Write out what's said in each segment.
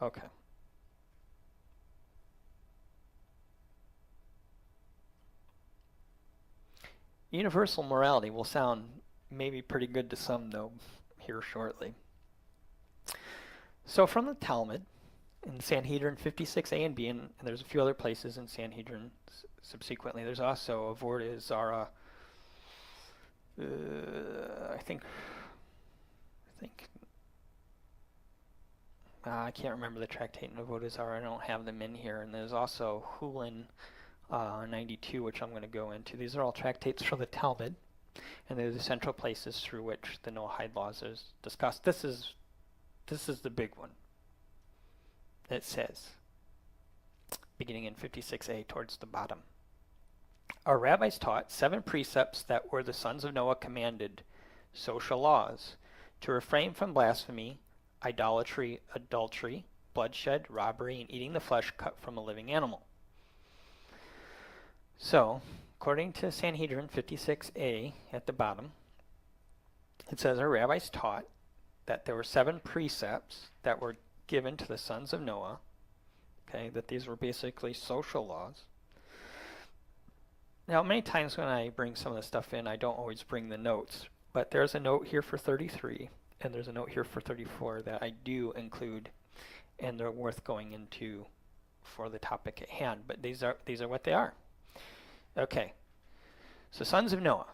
Okay. Universal morality will sound maybe pretty good to some, though, here shortly. So from the Talmud, in Sanhedrin 56a and b, and there's a few other places in Sanhedrin subsequently. There's also Avodah Zarah. I think I can't remember the tractate in Avodah Zarah. I don't have them in here. And there's also Hulin 92, which I'm going to go into. These are all tractates for the Talmud, and they're the central places through which the Noahide laws is discussed. This is the big one. It says, beginning in 56a towards the bottom, our rabbis taught 7 precepts that were the sons of Noah commanded, social laws, to refrain from blasphemy, idolatry, adultery, bloodshed, robbery, and eating the flesh cut from a living animal. So, according to Sanhedrin 56a at the bottom, it says our rabbis taught that there were 7 precepts that were given to the sons of Noah, okay, that these were basically social laws. Now, many times when I bring some of this stuff in, I don't always bring the notes, but there's a note here for 33, and there's a note here for 34 that I do include, and they're worth going into for the topic at hand, but these are what they are. Okay, so sons of Noah,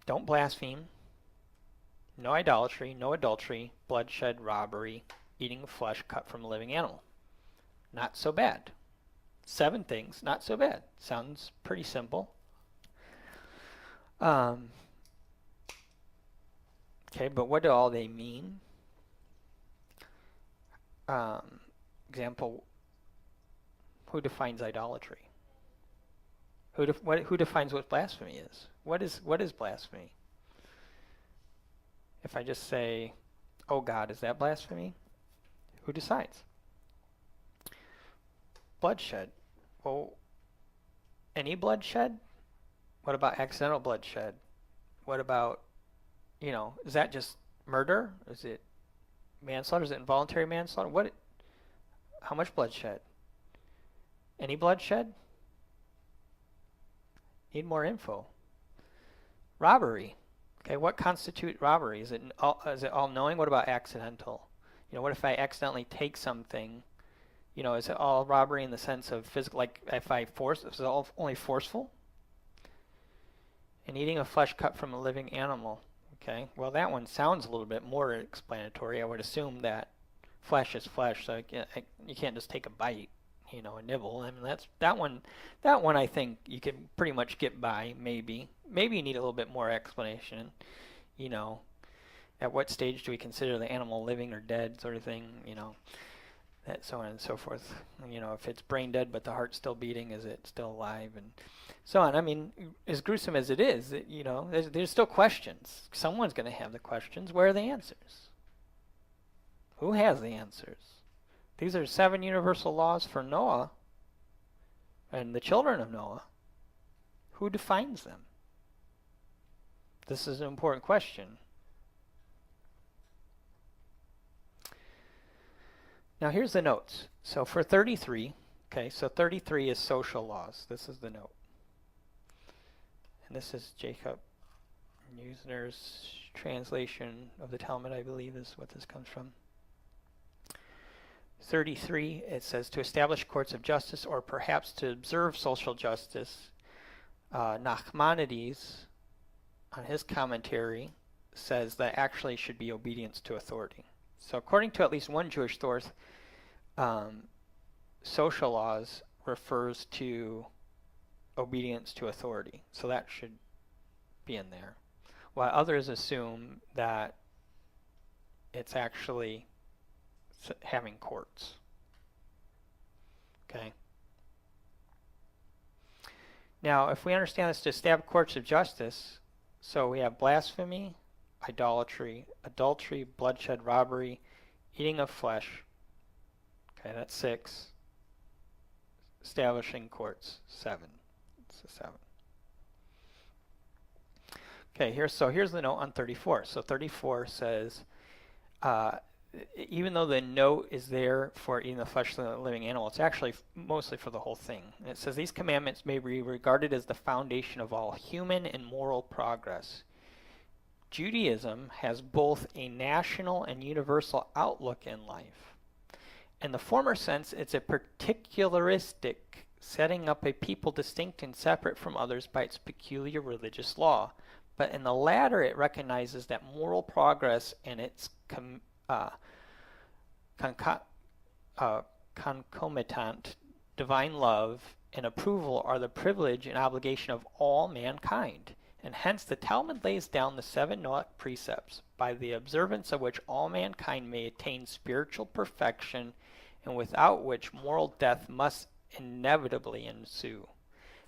don't blaspheme, no idolatry, no adultery, bloodshed, robbery, eating of flesh cut from a living animal. Not so bad. 7 things, not so bad. Sounds pretty simple. Okay, but what do all they mean? Example, who defines idolatry? Who defines what blasphemy is? What is blasphemy? If I just say, oh God, is that blasphemy? Who decides? Bloodshed. Well, any bloodshed? What about accidental bloodshed? What about, is that just murder? Is it manslaughter? Is it involuntary manslaughter? How much bloodshed? Any bloodshed? Need more info. Robbery. Okay, what constitutes robbery? Is it all knowing? What about accidental? What if I accidentally take something? Is it all robbery in the sense of physical? Like if I force, is it all only forceful? And eating a flesh cut from a living animal. Okay, well that one sounds a little bit more explanatory. I would assume that flesh is flesh, so you can't just take a bite, a nibble. I mean that one I think you can pretty much get by. Maybe you need a little bit more explanation. At what stage do we consider the animal living or dead, sort of thing? That so on and so forth. If it's brain dead but the heart's still beating, is it still alive, and so on. I mean, as gruesome as it is, there's still questions. Someone's going to have the questions. Where are the answers? Who has the answers? These are 7 universal laws for Noah and the children of Noah. Who defines them? This is an important question. Now here's the notes. So for 33, okay, so 33 is social laws. This is the note. And this is Jacob Neusner's translation of the Talmud, I believe is what this comes from. 33, it says to establish courts of justice or perhaps to observe social justice. Nachmanides, on his commentary, says that actually should be obedience to authority. So according to at least one Jewish source, social laws refers to obedience to authority. So that should be in there. While others assume that it's actually having courts. Okay. Now, if we understand this to establish courts of justice, so we have blasphemy, idolatry, adultery, bloodshed, robbery, eating of flesh. Okay, that's 6. Establishing courts, 7. It's a 7. Okay, here's the note on 34. So 34 says, even though the note is there for eating the flesh of the living animal, it's actually mostly for the whole thing. And it says these commandments may be regarded as the foundation of all human and moral progress. Judaism has both a national and universal outlook in life. In the former sense, it's a particularistic, setting up a people distinct and separate from others by its peculiar religious law. But in the latter, it recognizes that moral progress and its concomitant divine love and approval are the privilege and obligation of all mankind. And hence the Talmud lays down the 7 Noahic precepts, by the observance of which all mankind may attain spiritual perfection, and without which moral death must inevitably ensue.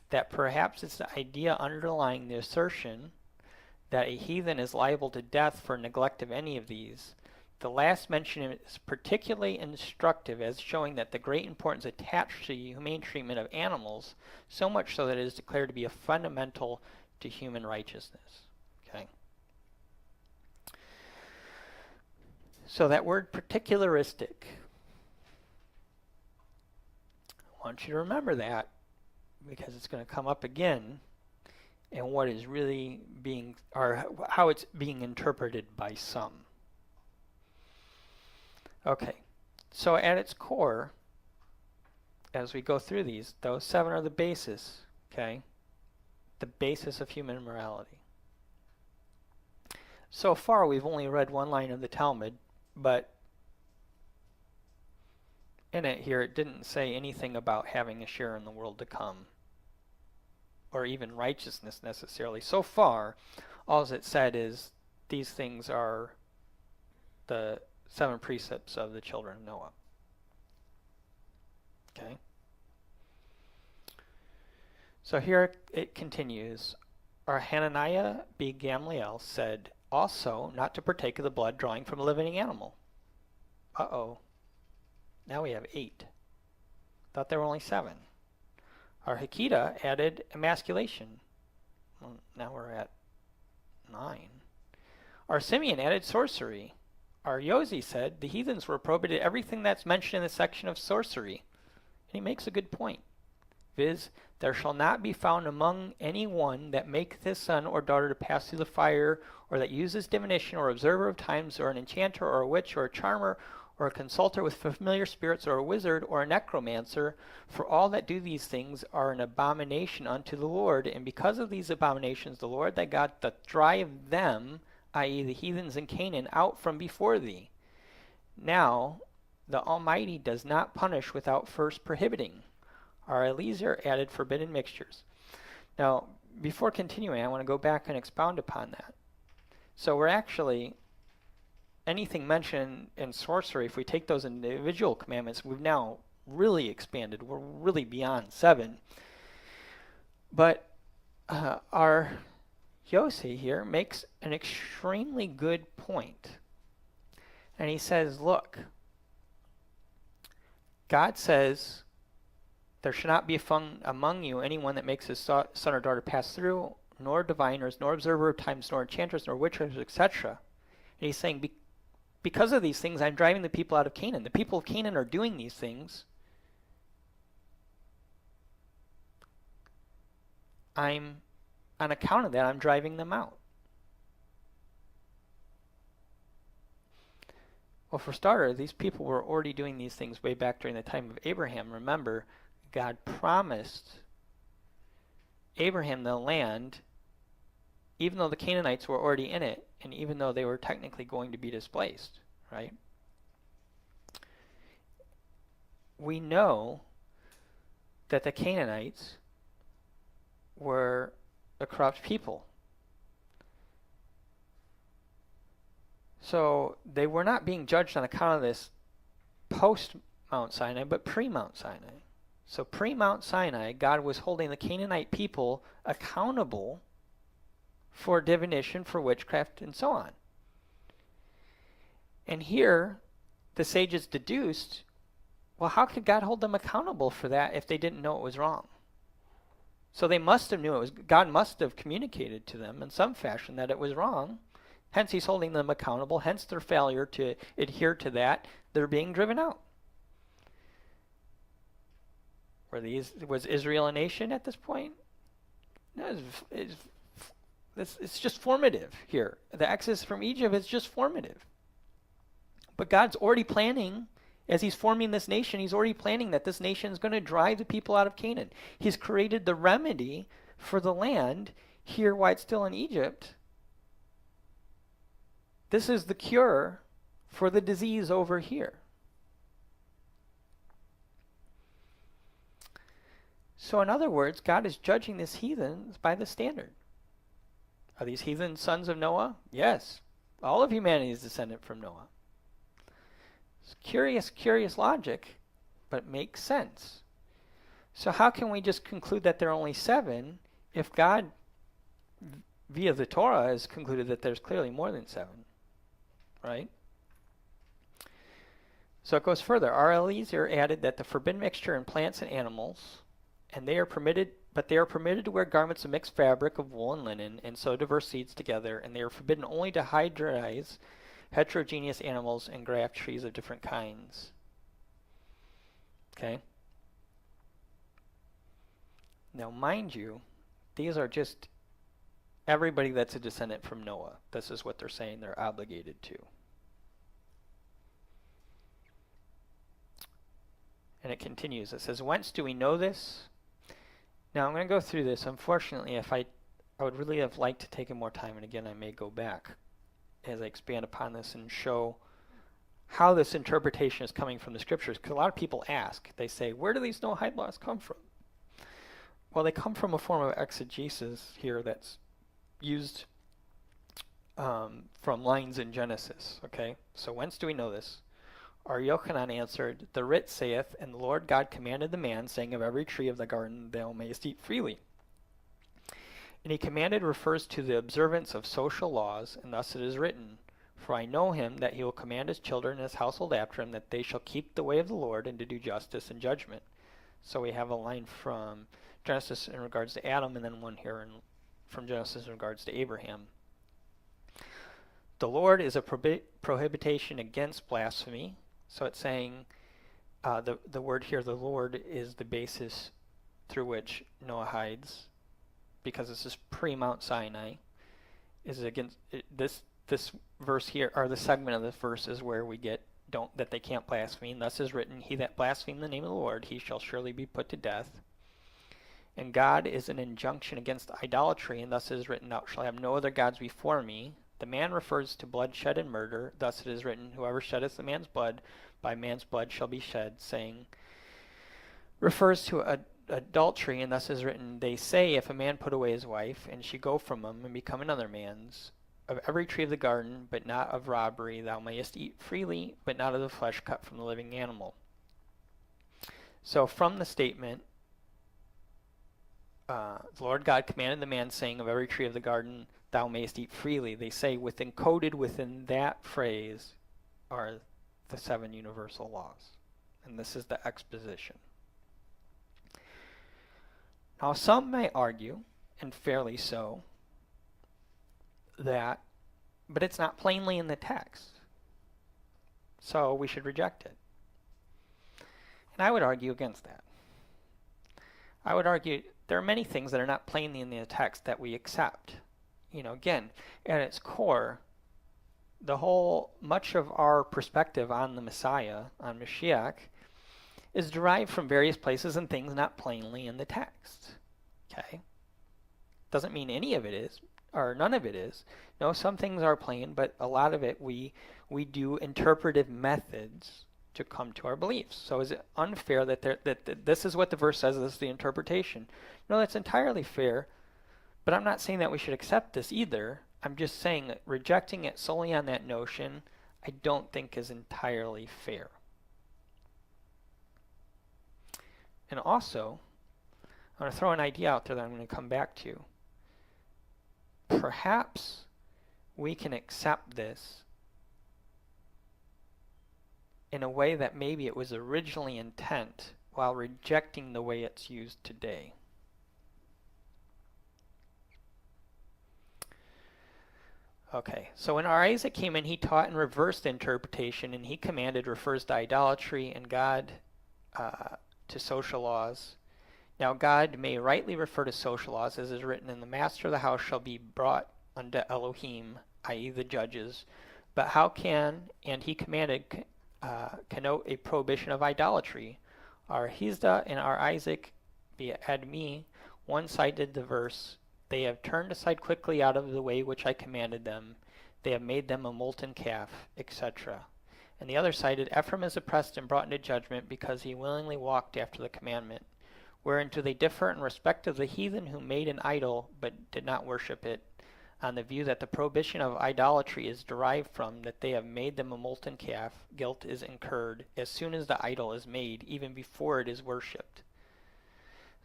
That perhaps it's the idea underlying the assertion that a heathen is liable to death for neglect of any of these. The last mention is particularly instructive as showing that the great importance attached to the humane treatment of animals, so much so that it is declared to be a fundamental to human righteousness. Okay. So that word particularistic, I want you to remember that, because it's going to come up again, and what is really being, or how it's being interpreted by some. Okay, so at its core, as we go through these, those 7 are the basis, okay? The basis of human morality. So far, we've only read one line of the Talmud, but in it here, it didn't say anything about having a share in the world to come, or even righteousness necessarily. So far, all it said is these things are the 7 precepts of the children of Noah. Okay. So here it continues. Our Hananiah B. Gamliel said also not to partake of the blood drawing from a living animal. Uh-oh. Now we have 8. Thought there were only 7. Our Hekita added emasculation. Well, now we're at 9. Our Simeon added sorcery. Our Yosi said the heathens were prohibited everything that's mentioned in the section of sorcery. And he makes a good point. Viz., there shall not be found among any one that maketh his son or daughter to pass through the fire, or that uses divination, or observer of times, or an enchanter, or a witch, or a charmer, or a consulter with familiar spirits, or a wizard, or a necromancer, for all that do these things are an abomination unto the Lord, and because of these abominations the Lord thy God doth drive them, i.e. the heathens in Canaan, out from before thee. Now the Almighty does not punish without first prohibiting. Our Eliezer added forbidden mixtures. Now, before continuing, I want to go back and expound upon that. So we're actually, anything mentioned in sorcery, if we take those individual commandments, we've now really expanded. We're really beyond 7. But our Yossi here makes an extremely good point. And he says, look, God says, there should not be among you anyone that makes his son or daughter pass through, nor diviners, nor observer of times, nor enchanters, nor witches, etc. And he's saying, because of these things, I'm driving the people out of Canaan. The people of Canaan are doing these things. On account of that, I'm driving them out. Well, for starters, these people were already doing these things way back during the time of Abraham. Remember, God promised Abraham the land, even though the Canaanites were already in it, and even though they were technically going to be displaced, right? We know that the Canaanites were a corrupt people. So they were not being judged on account of this post Mount Sinai, but pre-Mount Sinai. So pre-Mount Sinai, God was holding the Canaanite people accountable for divination, for witchcraft, and so on. And here, the sages deduced, well, how could God hold them accountable for that if they didn't know it was wrong? So they must have knew it was, God must have communicated to them in some fashion that it was wrong. Hence, he's holding them accountable. Hence, their failure to adhere to that. They're being driven out. Was Israel a nation at this point? No, it's just formative here. The exodus from Egypt is just formative. But God's already planning, as he's forming this nation, he's already planning that this nation is going to drive the people out of Canaan. He's created the remedy for the land here while it's still in Egypt. This is the cure for the disease over here. So in other words, God is judging these heathens by the standard. Are these heathen sons of Noah? Yes. All of humanity is descended from Noah. It's curious logic, but makes sense. So how can we just conclude that there are only 7 if God, via the Torah, has concluded that there's clearly more than 7? Right? So it goes further. R. Eliezer added that the forbidden mixture in plants and animals, and they are permitted to wear garments of mixed fabric of wool and linen, and sow diverse seeds together, and they are forbidden only to hybridize heterogeneous animals and graft trees of different kinds. Okay? Now, mind you, these are just everybody that's a descendant from Noah. This is what they're saying they're obligated to. And it continues. It says, whence do we know this? Now, I'm going to go through this. Unfortunately, I would really have liked to take more time, and again, I may go back as I expand upon this and show how this interpretation is coming from the scriptures. Because a lot of people ask, they say, where do these Noahide laws come from? Well, they come from a form of exegesis here that's used from lines in Genesis. Okay, so whence do we know this? Our Yochanan answered, the writ saith, and the Lord God commanded the man, saying, of every tree of the garden thou mayest eat freely. And he commanded refers to the observance of social laws, and thus it is written, for I know him, that he will command his children and his household after him, that they shall keep the way of the Lord, and to do justice and judgment. So we have a line from Genesis in regards to Adam, and then one here from Genesis in regards to Abraham. The Lord is a prohibition against blasphemy. So it's saying the word here, the Lord, is the basis through which Noah hides, because this is pre-Mount Sinai. Is against this verse here, or the segment of this verse is where we get that they can't blaspheme. Thus is written, he that blasphemes the name of the Lord, he shall surely be put to death. And God is an injunction against idolatry, and thus it is written, thou shalt have no other gods before me. The man refers to bloodshed and murder. Thus it is written, whoever sheddeth a man's blood, by man's blood shall be shed, saying, refers to adultery, and thus is written, they say, if a man put away his wife, and she go from him, and become another man's, of every tree of the garden, but not of robbery, thou mayest eat freely, but not of the flesh cut from the living animal. So from the statement, the Lord God commanded the man, saying, of every tree of the garden thou mayest eat freely. They say encoded within that phrase are the 7 universal laws. And this is the exposition. Now some may argue, and fairly so, that, but it's not plainly in the text, so we should reject it. And I would argue against that. I would argue there are many things that are not plainly in the text that we accept. Again, at its core, much of our perspective on the Messiah, on Mashiach, is derived from various places and things not plainly in the text. Okay? Doesn't mean any of it is, or none of it is. No, some things are plain, but a lot of it we do interpretive methods to come to our beliefs. So is it unfair that this is what the verse says, this is the interpretation? No, that's entirely fair, but I'm not saying that we should accept this either. I'm just saying that rejecting it solely on that notion, I don't think is entirely fair. And also, I'm going to throw an idea out there that I'm going to come back to. Perhaps we can accept this in a way that maybe it was originally intent while rejecting the way it's used today. Okay, so when our Isaac came in, he taught and reversed the interpretation, and he commanded refers to idolatry and God to social laws. Now God may rightly refer to social laws, as is written, and the master of the house shall be brought unto Elohim, i.e. the judges. But how can, and he commanded, connote a prohibition of idolatry? Our Hizda and our Isaac be Admi one-sided the verse. They have turned aside quickly out of the way which I commanded them. They have made them a molten calf, etc. And the other sided, Ephraim is oppressed and brought into judgment because he willingly walked after the commandment. Wherein do they differ in respect of the heathen who made an idol but did not worship it, on the view that the prohibition of idolatry is derived from that they have made them a molten calf. Guilt is incurred as soon as the idol is made, even before it is worshipped.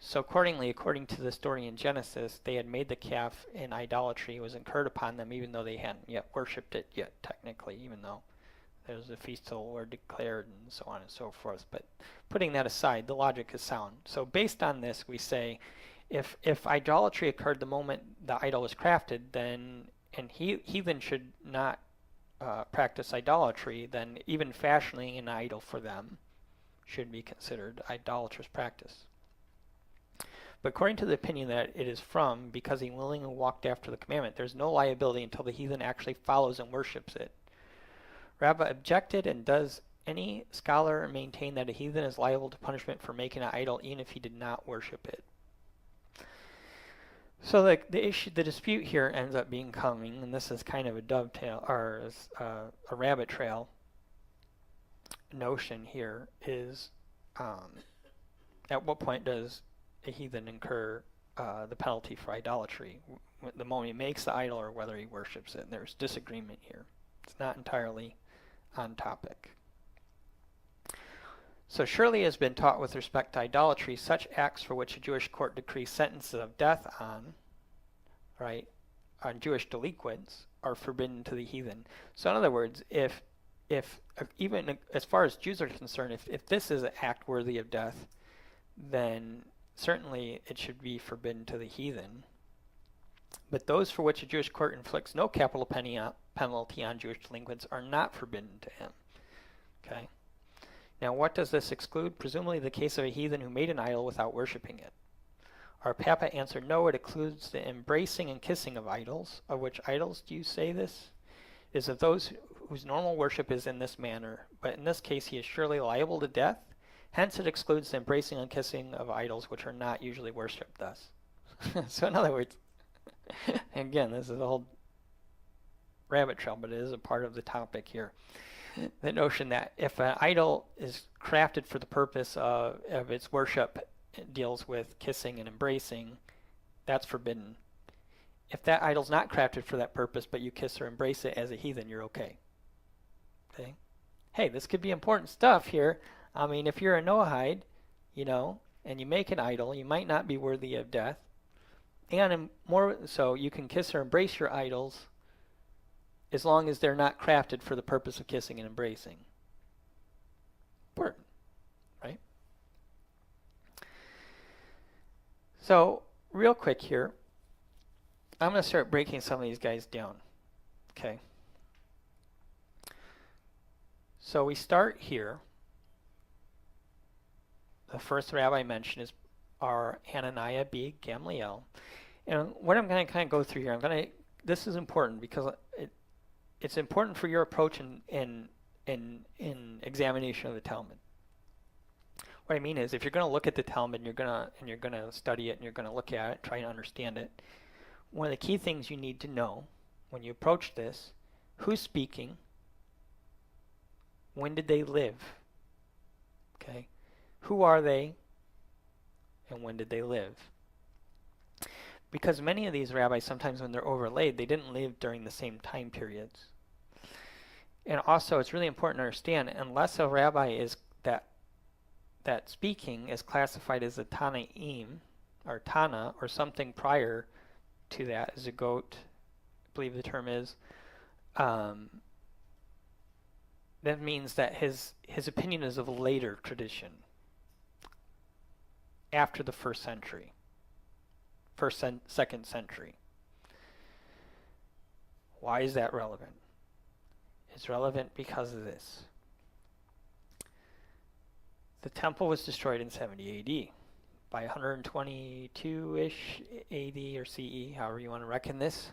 So accordingly, according to the story in Genesis, they had made the calf in idolatry. It was incurred upon them, even though they hadn't yet worshipped it yet, technically, even though there was a feast of the Lord declared and so on and so forth. But putting that aside, the logic is sound. So based on this, we say, if idolatry occurred the moment the idol was crafted, then, and heathen should not practice idolatry, then even fashioning an idol for them should be considered idolatrous practice. But according to the opinion that it is from, because he willingly walked after the commandment, there's no liability until the heathen actually follows and worships it. Rabbah objected, and does any scholar maintain that a heathen is liable to punishment for making an idol even if he did not worship it? So the dispute here ends up becoming, and this is kind of a dovetail, or a rabbit trail notion here, is at what point does a heathen incur the penalty for idolatry? The moment he makes the idol or whether he worships it. And there's disagreement here. It's not entirely on topic. So surely it has been taught with respect to idolatry, such acts for which a Jewish court decrees sentences of death on Jewish delinquents are forbidden to the heathen. So in other words, if even as far as Jews are concerned, if this is an act worthy of death, then certainly it should be forbidden to the heathen. But those for which a Jewish court inflicts no capital penalty on Jewish delinquents are not forbidden to him. Okay. Now what does this exclude? Presumably the case of a heathen who made an idol without worshiping it. Our Papa answered, no, it includes the embracing and kissing of idols. Of which idols do you say this? Is of those whose normal worship is in this manner, but in this case he is surely liable to death. Hence it excludes the embracing and kissing of idols which are not usually worshipped thus. So in other words, again, this is a whole rabbit trail, but it is a part of the topic here. The notion that if an idol is crafted for the purpose of its worship, it deals with kissing and embracing, that's forbidden. If that idol's not crafted for that purpose, but you kiss or embrace it as a heathen, you're okay. Okay? Hey, this could be important stuff here. I mean, if you're a Noahide, and you make an idol, you might not be worthy of death. And more so, you can kiss or embrace your idols as long as they're not crafted for the purpose of kissing and embracing. Important, right? So, real quick here, I'm going to start breaking some of these guys down. Okay. So we start here. The first rabbi mentioned is our Hananiah b. Gamliel. And what I'm going to kind of go through here, this is important because it's important for your approach in examination of the Talmud. What I mean is, if you're going to look at the Talmud and you're going to study it and you're going to look at it, try to understand it, one of the key things you need to know when you approach this, who's speaking, when did they live, okay? Who are they, and when did they live? Because many of these rabbis, sometimes when they're overlaid, they didn't live during the same time periods. And also, it's really important to understand, unless a rabbi is that speaking is classified as a Tanaim, or Tana, or something prior to that, as a goat, I believe the term is, that means that his opinion is of a later tradition, after the first century, second century. Why is that relevant? It's relevant because of this. The temple was destroyed in 70 AD. By 122-ish AD or CE, however you want to reckon this,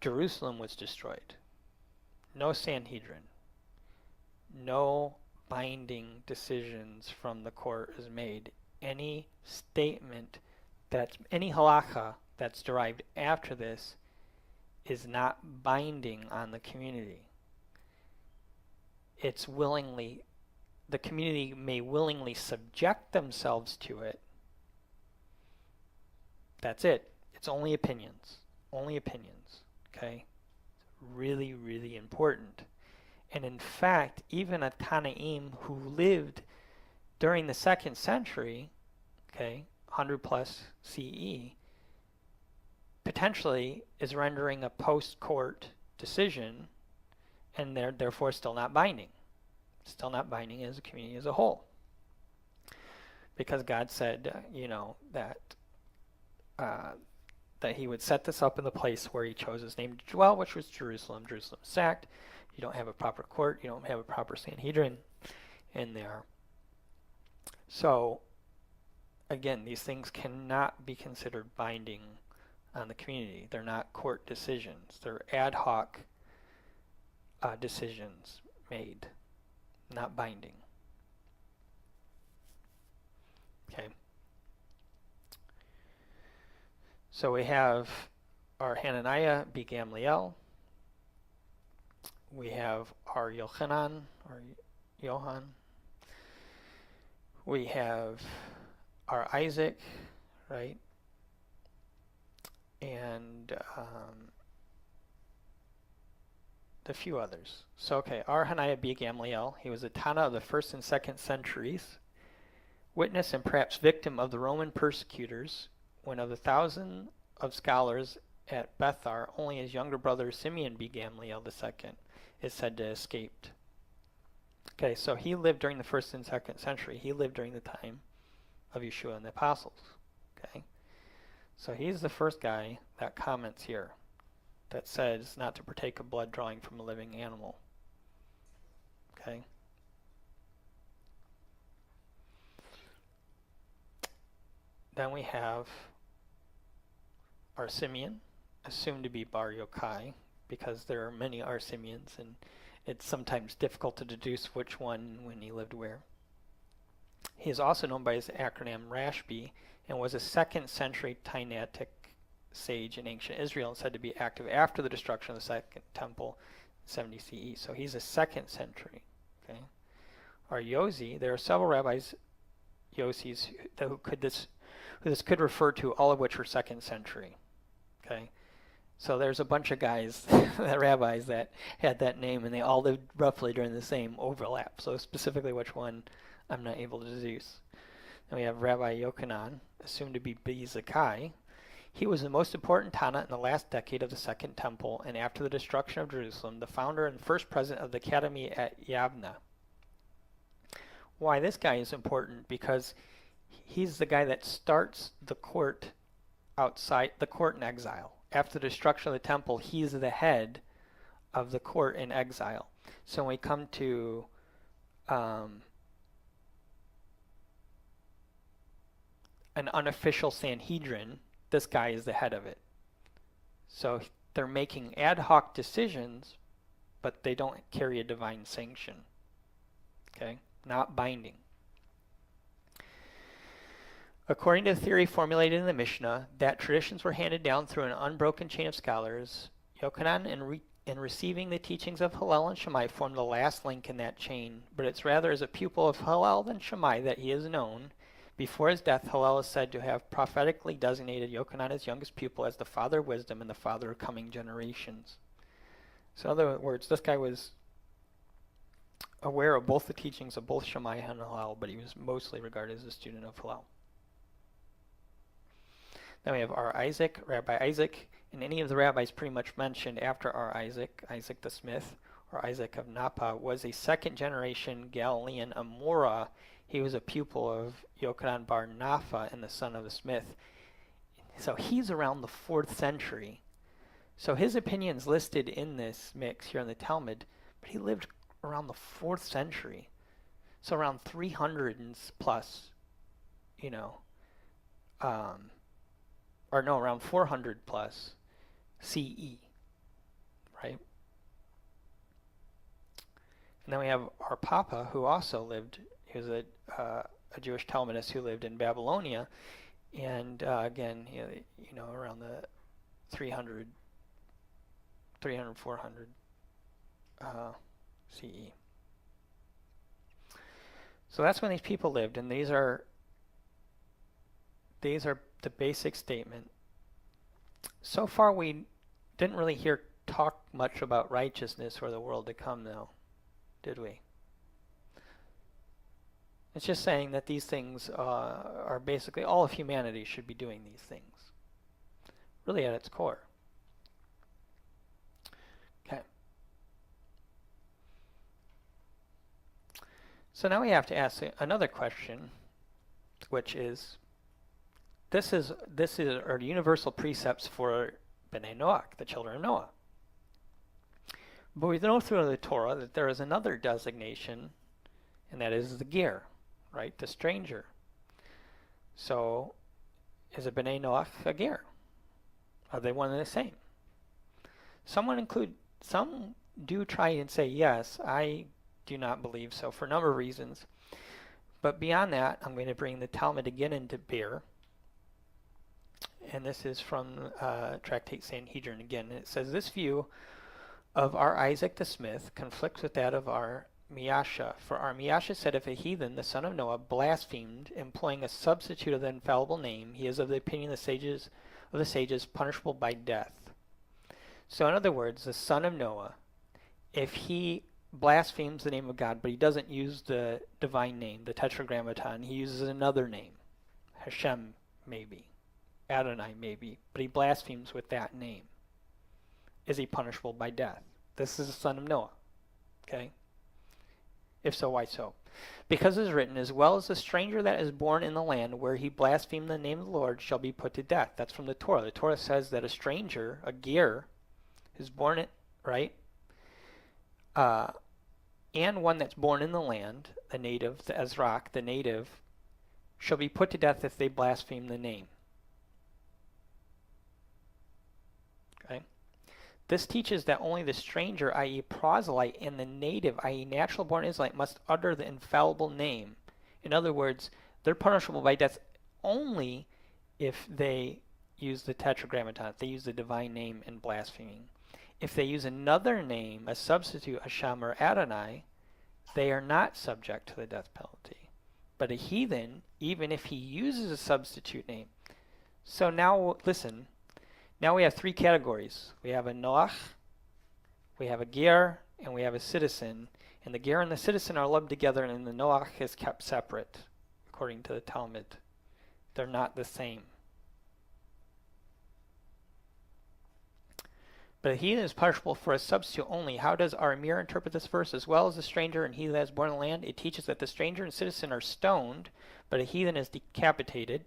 Jerusalem was destroyed. No Sanhedrin. No binding decisions from the court is made. Any statement any halakha that's derived after this is not binding on the community. The community may willingly subject themselves to it. That's it. It's only opinions. Only opinions. Okay? It's really, really important. And in fact, even a Tanaim who lived during the 2nd century, okay, 100 plus CE, potentially is rendering a post-court decision, and they're therefore still not binding. Still not binding as a community as a whole. Because God said, that he would set this up in the place where he chose his name to dwell, which was Jerusalem. Jerusalem sacked. You don't have a proper court. You don't have a proper Sanhedrin in there. So, again, these things cannot be considered binding on the community. They're not court decisions. They're ad hoc decisions made, not binding. Okay. So we have our Hananiah be Gamliel. We have our Yochanan, or Yohan. We have our Isaac, right? And a few others. So, okay, our Hananiah be Gamliel. He was a Tana of the 1st and 2nd centuries, witness and perhaps victim of the Roman persecutors, when of the 1,000 of scholars at Bethar, only his younger brother Simeon be Gamliel II is said to have escaped. Okay, so he lived during the 1st and 2nd century. He lived during the time of Yeshua and the apostles. Okay, so he's the first guy that comments here that says not to partake of blood drawing from a living animal. Okay. Then we have our Simeon, assumed to be Bar Yochai, because there are many our Simeons, and it's sometimes difficult to deduce which one when he lived where. He is also known by his acronym Rashbi, and was a 2nd century Tainatic sage in ancient Israel, and said to be active after the destruction of the 2nd temple, 70 CE. So he's a 2nd century. Okay. Our Yosi, there are several rabbis, Yosis, who this could refer to, all of which were 2nd century. Okay, so there's a bunch of guys, rabbis, that had that name, and they all lived roughly during the same overlap. So specifically which one, I'm not able to deduce. Then we have Rabbi Yochanan, assumed to be Zakai. He was the most important Tana in the last decade of the 2nd temple, and after the destruction of Jerusalem, the founder and first president of the academy at Yavna. Why this guy is important? Because he's the guy that starts the court outside the court in exile. After the destruction of the temple, he's the head of the court in exile. So when we come to an unofficial Sanhedrin, this guy is the head of it. So they're making ad hoc decisions, but they don't carry a divine sanction. Okay? Not binding. According to the theory formulated in the Mishnah, that traditions were handed down through an unbroken chain of scholars, Yochanan, in receiving the teachings of Hillel and Shammai, formed the last link in that chain, but it's rather as a pupil of Hillel than Shammai that he is known. Before his death, Hillel is said to have prophetically designated Yochanan, his youngest pupil, as the father of wisdom and the father of coming generations. So in other words, this guy was aware of both the teachings of both Shammai and Hillel, but he was mostly regarded as a student of Hillel. Then we have our Isaac, Rabbi Isaac, and any of the rabbis pretty much mentioned after our Isaac, Isaac the Smith, or Isaac of Napa, was a 2nd generation Galilean Amora. He was a pupil of Yochanan bar Napha and the son of a smith. So he's around the 4th century. So his opinion's listed in this mix here in the Talmud, but he lived around the 4th century. So around 300 and plus, you know, or no, around 400 plus CE, right? And then we have our Papa, who also lived. He was a Jewish Talmudist who lived in Babylonia, and again, you know, around the 300, 400 CE. So that's when these people lived, and these are the basic statement. So far, we didn't really talk much about righteousness or the world to come, though, did we? It's just saying that these things are basically all of humanity should be doing these things, really at its core. Okay. So now we have to ask another question, which is, this is our universal precepts for Bnei Noach, the children of Noah. But we know through the Torah that there is another designation, and that is the ger, right? The stranger. So, is a Bnei Noach a ger? Are they one and the same? Some do try and say yes. I do not believe so for a number of reasons. But beyond that, I'm going to bring the Talmud again into bear. And this is from Tractate Sanhedrin again. And it says, this view of our Isaac the Smith conflicts with that of our Miasha. For our Miasha said, if a heathen, the son of Noah, blasphemed, employing a substitute of the infallible name, he is of the opinion of the sages punishable by death. So in other words, the son of Noah, if he blasphemes the name of God, but he doesn't use the divine name, the Tetragrammaton, he uses another name, Hashem maybe, Adonai maybe, but he blasphemes with that name. Is he punishable by death? This is the son of Noah. Okay? If so, why so? Because it is written, as well as the stranger that is born in the land where he blasphemed the name of the Lord shall be put to death. That's from the Torah. The Torah says that a stranger, a ger, who's born it, right? And one that's born in the land, the native, the Ezrak, the native, shall be put to death if they blaspheme the name. Okay? This teaches that only the stranger, i.e. proselyte, and the native, i.e. natural born Israelite, must utter the infallible name. In other words, they're punishable by death only if they use the Tetragrammaton, if they use the divine name in blaspheming. If they use another name, a substitute, Hashem or Adonai, they are not subject to the death penalty. But a heathen, even if he uses a substitute name. So now, listen, now we have three categories. We have a Noach, we have a ger, and we have a citizen. And the ger and the citizen are lumped together, and the Noach is kept separate, according to the Talmud. They're not the same. But a heathen is punishable for a substitute only. How does our Amir interpret this verse? As well as the stranger and he that is born in the land, it teaches that the stranger and citizen are stoned, but a heathen is decapitated.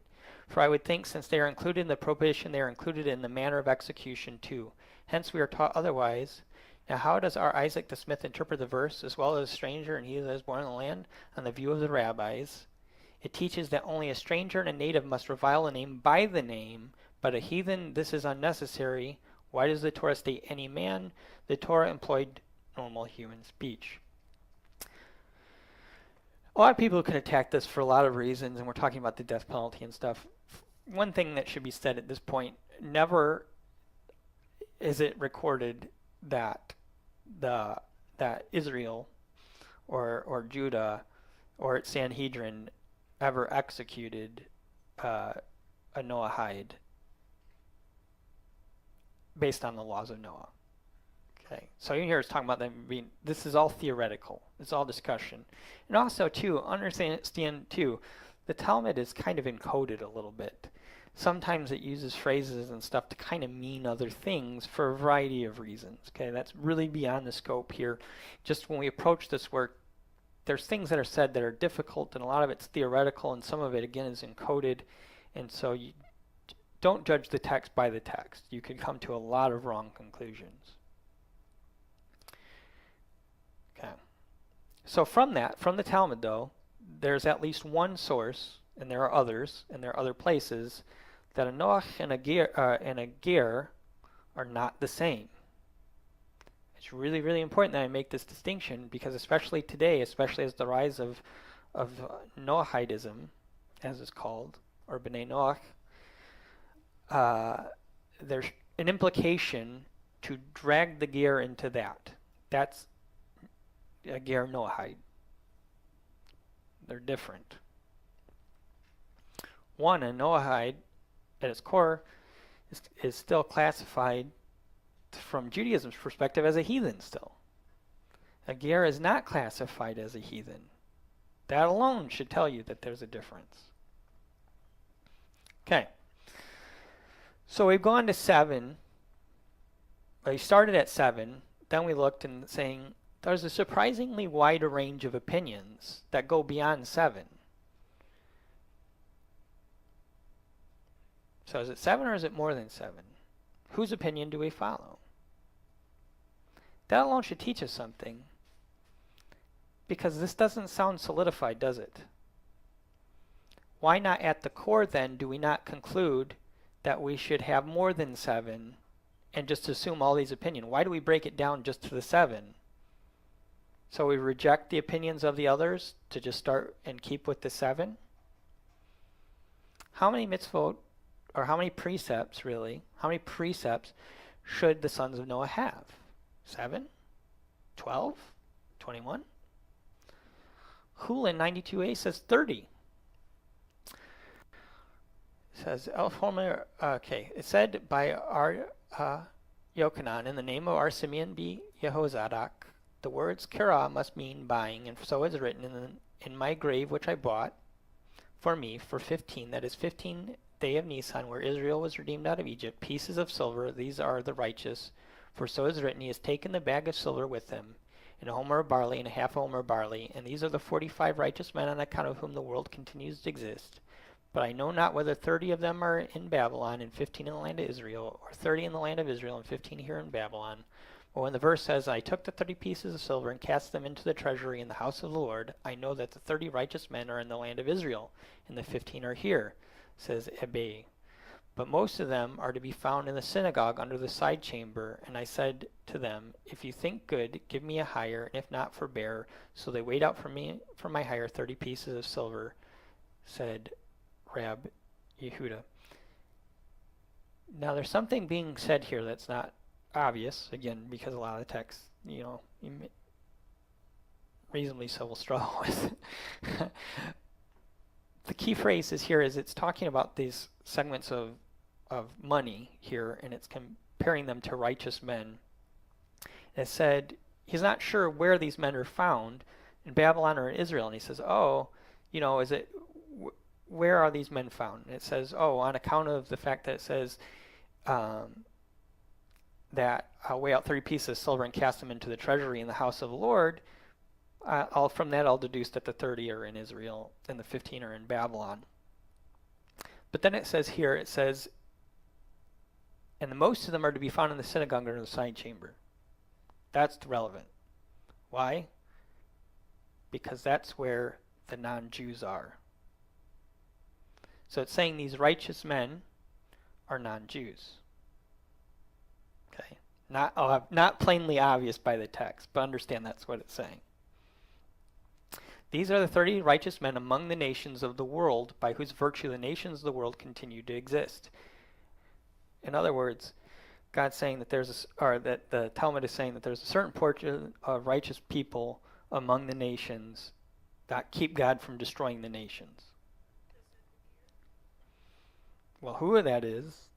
For I would think, since they are included in the prohibition, they are included in the manner of execution too. Hence we are taught otherwise. Now how does our Isaac the Smith interpret the verse? As well as a stranger and he that is born in the land, on the view of the rabbis, it teaches that only a stranger and a native must revile a name by the name, but a heathen, this is unnecessary. Why does the Torah state any man? The Torah employed normal human speech. A lot of people could attack this for a lot of reasons, and we're talking about the death penalty and stuff. One thing that should be said at this point, never is it recorded that that Israel or Judah or its Sanhedrin ever executed a Noahide based on the laws of Noah. Okay, so here it's talking about them being, this is all theoretical. It's all discussion. And also, too, understand too, the Talmud is kind of encoded a little bit. Sometimes it uses phrases and stuff to kind of mean other things for a variety of reasons. Okay, that's really beyond the scope here. Just when we approach this work, there's things that are said that are difficult, and a lot of it's theoretical, and some of it, again, is encoded. And so don't judge the text by the text. You can come to a lot of wrong conclusions. Okay. So from the Talmud though, there's at least one source, and there are others, and there are other places, that a Noach and a ger are not the same. It's really, really important that I make this distinction, because especially today, especially as the rise of Noahidism, as it's called, or B'nai Noach, there's an implication to drag the ger into that. That's a ger Noahide. They're different. One, a Noahide, at its core, is still classified from Judaism's perspective as a heathen still. A ger is not classified as a heathen. That alone should tell you that there's a difference. Okay. So we've gone to 7. We started at 7. Then we looked and saying there's a surprisingly wide range of opinions that go beyond 7. So is it 7 or is it more than 7? Whose opinion do we follow? That alone should teach us something, because this doesn't sound solidified, does it? Why not at the core then do we not conclude that we should have more than 7 and just assume all these opinions? Why do we break it down just to the 7? So we reject the opinions of the others to just start and keep with the 7? How many mitzvot, or how many precepts really, how many precepts should the sons of Noah have? 7? 12? 21? Hulin 92a says 30. It says, it said by our Yochanan, in the name of our Simeon B. Yehozadak, the words kira must mean buying, and so is written in my grave which I bought for me for 15, that is 15 day of Nisan, where Israel was redeemed out of Egypt, pieces of silver, these are the righteous, for so is written, he has taken the bag of silver with him, and a homer of barley, and a half homer of barley, and these are the 45 righteous men on account of whom the world continues to exist. But I know not whether 30 of them are in Babylon, and 15 in the land of Israel, or 30 in the land of Israel, and 15 here in Babylon. But when the verse says, I took the 30 pieces of silver and cast them into the treasury in the house of the Lord, I know that the 30 righteous men are in the land of Israel, and the 15 are here, says Ebay. But most of them are to be found in the synagogue under the side chamber. And I said to them, if you think good, give me a hire, and if not, forbear. So they weighed out for me for my hire 30 pieces of silver, said Rab Yehuda. Now there's something being said here that's not obvious, again, because a lot of the text, you reasonably so will struggle with. The key phrase is here is it's talking about these segments of money here, and it's comparing them to righteous men. It said he's not sure where these men are found, in Babylon or in Israel, and he says, where are these men found? And it says, on account of the fact that it says that I'll weigh out 30 pieces of silver and cast them into the treasury in the house of the Lord. From that I'll deduce that the 30 are in Israel and the 15 are in Babylon. But then it says here, and the most of them are to be found in the synagogue or in the side chamber. That's relevant. Why? Because that's where the non-Jews are. So it's saying these righteous men are non-Jews. Okay, not plainly obvious by the text, but understand that's what it's saying. These are the 30 righteous men among the nations of the world, by whose virtue the nations of the world continue to exist. In other words, God's saying that that the Talmud is saying that there's a certain portion of righteous people among the nations that keep God from destroying the nations. Well, who that is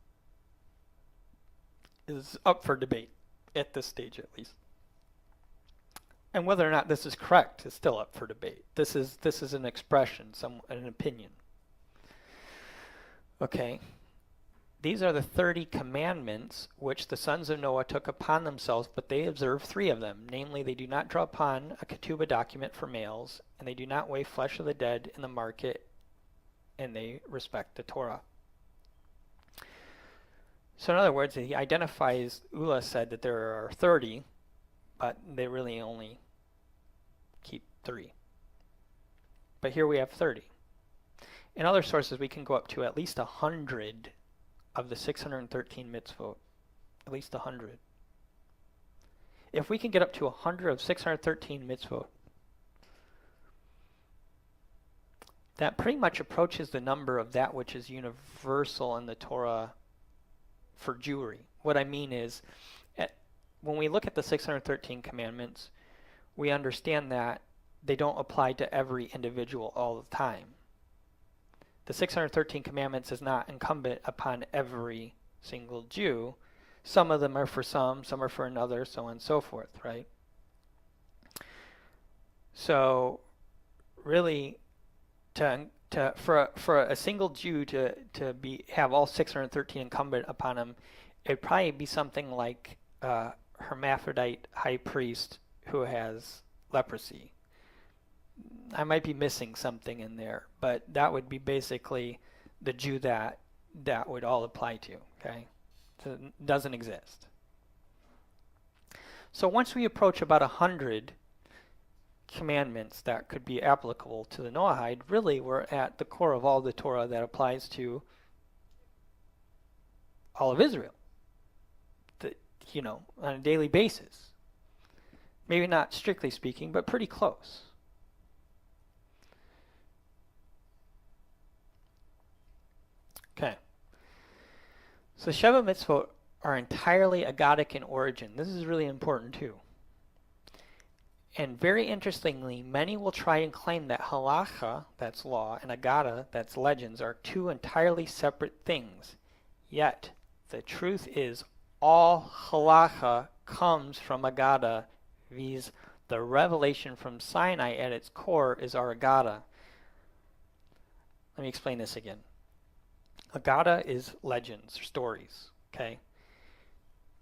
up for debate at this stage, at least. And whether or not this is correct is still up for debate. This is an expression, an opinion. Okay. These are the 30 commandments which the sons of Noah took upon themselves, but they observed 3 of them. Namely, they do not draw upon a ketubah document for males, and they do not weigh flesh of the dead in the market, and they respect the Torah. So in other words, he identifies, Ula said that there are 30, but they really only keep 3. But here we have 30. In other sources, we can go up to at least 100 of the 613 mitzvot. At least 100. If we can get up to 100 of 613 mitzvot, that pretty much approaches the number of that which is universal in the Torah for Jewry. What I mean is, when we look at the 613 commandments, we understand that they don't apply to every individual all the time. The 613 commandments is not incumbent upon every single Jew. Some of them are for some are for another, so on and so forth, right? So really, for a single Jew to have all 613 incumbent upon him, it'd probably be something like a hermaphrodite high priest who has leprosy. I might be missing something in there, but that would be basically the Jew that would all apply to, okay? So it doesn't exist. So once we approach about 100 commandments that could be applicable to the Noahide, really we're at the core of all the Torah that applies to all of Israel, on a daily basis. Maybe not strictly speaking, but pretty close. Okay. So Sheva Mitzvot are entirely agadic in origin. This is really important too. And very interestingly, many will try and claim that halacha, that's law, and agada, that's legends, are two entirely separate things. Yet, the truth is, all halacha comes from agada, viz. The revelation from Sinai at its core is our agada. Let me explain this again. Agada is legends, stories, okay?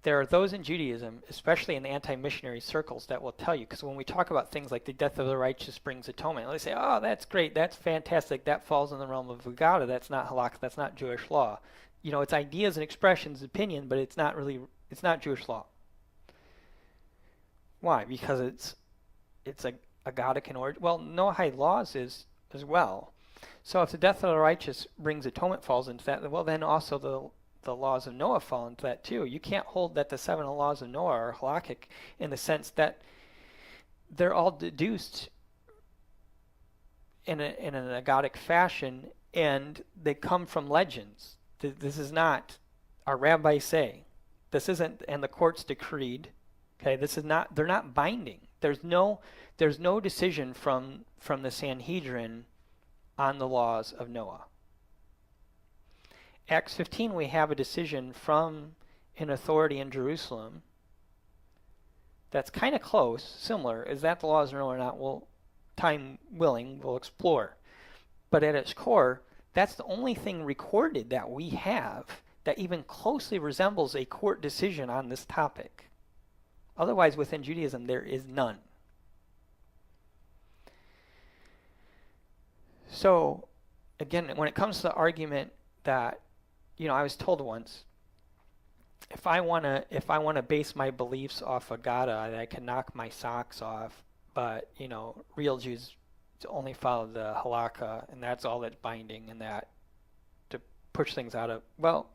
There are those in Judaism, especially in the anti-missionary circles, that will tell you, because when we talk about things like the death of the righteous brings atonement, they say, oh, that's great, that's fantastic, that falls in the realm of Agada, that's not halakha, that's not Jewish law. It's ideas and expressions, opinion, but it's not Jewish law. Why? Because it's a Agadic in origin. Well, Noahide laws is as well. So if the death of the righteous brings atonement falls into that, well, then also the laws of Noah fall into that too. You can't hold that the 7 laws of Noah are halakhic in the sense that they're all deduced in an agadic fashion, and they come from legends. This is not our rabbis say. This isn't, and the courts decreed. Okay, this is not. They're not binding. There's no decision from the Sanhedrin on the laws of Noah. Acts 15, we have a decision from an authority in Jerusalem that's kind of close, similar. Is that the laws of Noah or not? Well, time willing, we'll explore. But at its core, that's the only thing recorded that we have that even closely resembles a court decision on this topic. Otherwise, within Judaism, there is none. So, again, when it comes to the argument that, I was told once, if I wanna base my beliefs off Agada, I can knock my socks off, but real Jews only follow the halakha, and that's all that's binding, and that to push things out of. Well,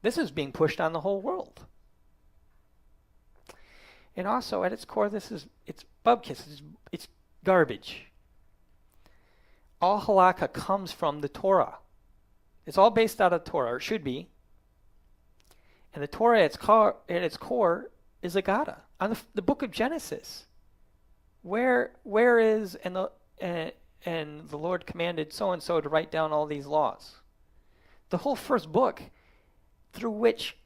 this is being pushed on the whole world. And also, at its core, it's bubkiss, it's garbage. All halakha comes from the Torah. It's all based out of Torah, or it should be. And the Torah at its core is Agada. On the book of Genesis, where is and the Lord commanded so and so to write down all these laws. The whole first book, through which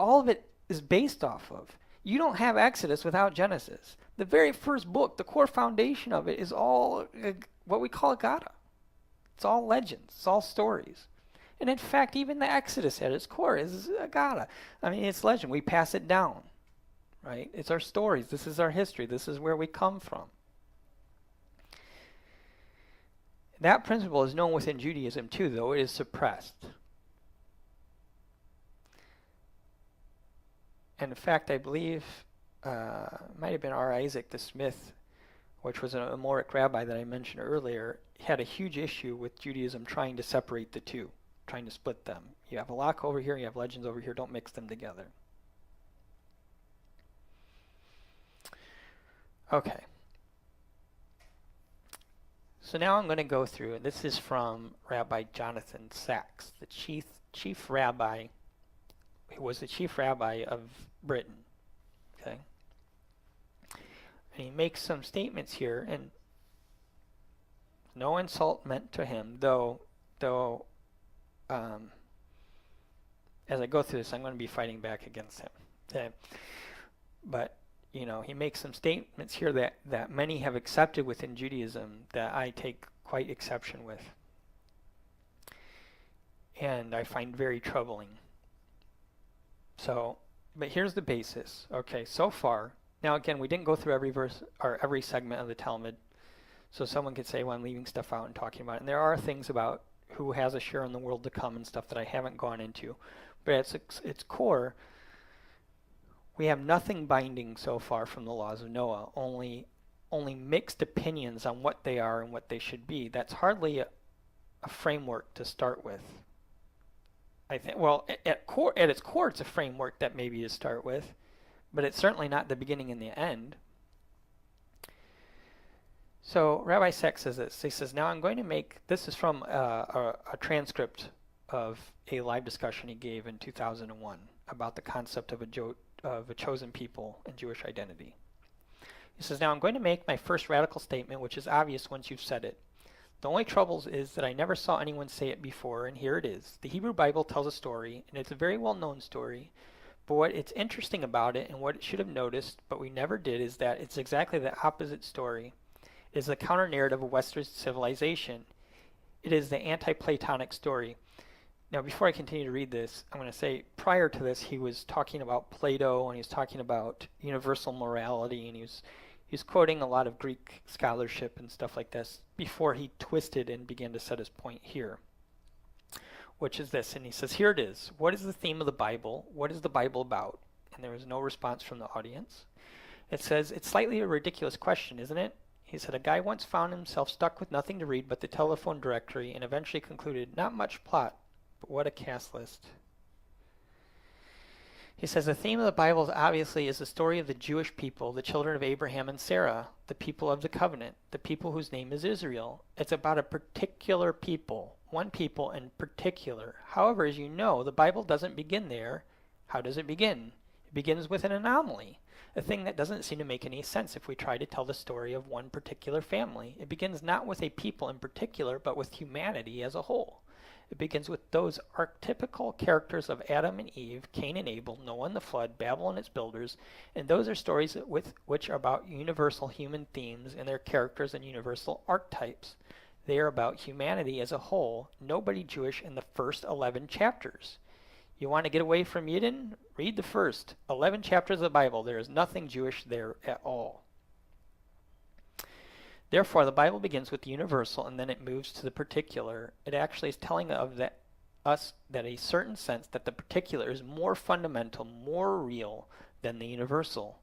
all of it is based off of. You don't have Exodus without Genesis. The very first book, the core foundation of it, is all what we call Agada. It's all legends. It's all stories. And in fact, even the Exodus at its core is Agada. I mean, it's legend. We pass it down, right? It's our stories. This is our history. This is where we come from. That principle is known within Judaism too, though it is suppressed. And in fact, I believe it might have been R. Isaac the Smith, which was an Amorite rabbi that I mentioned earlier, had a huge issue with Judaism trying to separate the two, trying to split them. You have halakha over here, you have legends over here, don't mix them together. Okay. So now I'm going to go through, and this is from Rabbi Jonathan Sacks, the chief rabbi, who was the chief rabbi of Britain. Okay. And he makes some statements here, and no insult meant to him, though as I go through this, I'm going to be fighting back against him. Okay. But he makes some statements here that many have accepted within Judaism that I take quite exception with, and I find very troubling. So, but here's the basis. Okay, so far. Now again, we didn't go through every verse or every segment of the Talmud, so someone could say, well, I'm leaving stuff out and talking about it. And there are things about who has a share in the world to come and stuff that I haven't gone into. But at its core, we have nothing binding so far from the laws of Noah, only mixed opinions on what they are and what they should be. That's hardly a framework to start with. I think, well, at its core, it's a framework that maybe to start with, but it's certainly not the beginning and the end. So Rabbi Sacks says this. He says, now I'm going to make, this is from a transcript of a live discussion he gave in 2001 about the concept of a chosen people and Jewish identity. He says, now I'm going to make my first radical statement, which is obvious once you've said it. The only trouble is that I never saw anyone say it before, and here it is. The Hebrew Bible tells a story, and it's a very well-known story, but what it's interesting about it and what it should have noticed, but we never did, is that it's exactly the opposite story. It is the counter-narrative of Western civilization. It is the anti-Platonic story. Now, before I continue to read this, I'm going to say, prior to this, he was talking about Plato, and he was talking about universal morality, and he was quoting a lot of Greek scholarship and stuff like this before he twisted and began to set his point here, which is this. And he says, here it is. What is the theme of the Bible? What is the Bible about? And there was no response from the audience. It says, it's slightly a ridiculous question, isn't it? He said, a guy once found himself stuck with nothing to read but the telephone directory and eventually concluded, not much plot, but what a cast list. He says the theme of the Bible obviously is the story of the Jewish people, the children of Abraham and Sarah, the people of the covenant, the people whose name is Israel. It's about a particular people, one people in particular. However, as you know, the Bible doesn't begin there. How does it begin? It begins with an anomaly, a thing that doesn't seem to make any sense if we try to tell the story of one particular family. It begins not with a people in particular, but with humanity as a whole. It begins with those archetypical characters of Adam and Eve, Cain and Abel, Noah and the flood, Babel and its builders, and those are stories which are about universal human themes and their characters and universal archetypes. They are about humanity as a whole, nobody Jewish in the first 11 chapters. You want to get away from Eden? Read the first 11 chapters of the Bible. There is nothing Jewish there at all. Therefore, the Bible begins with the universal and then it moves to the particular. It actually is telling us that a certain sense that the particular is more fundamental, more real than the universal.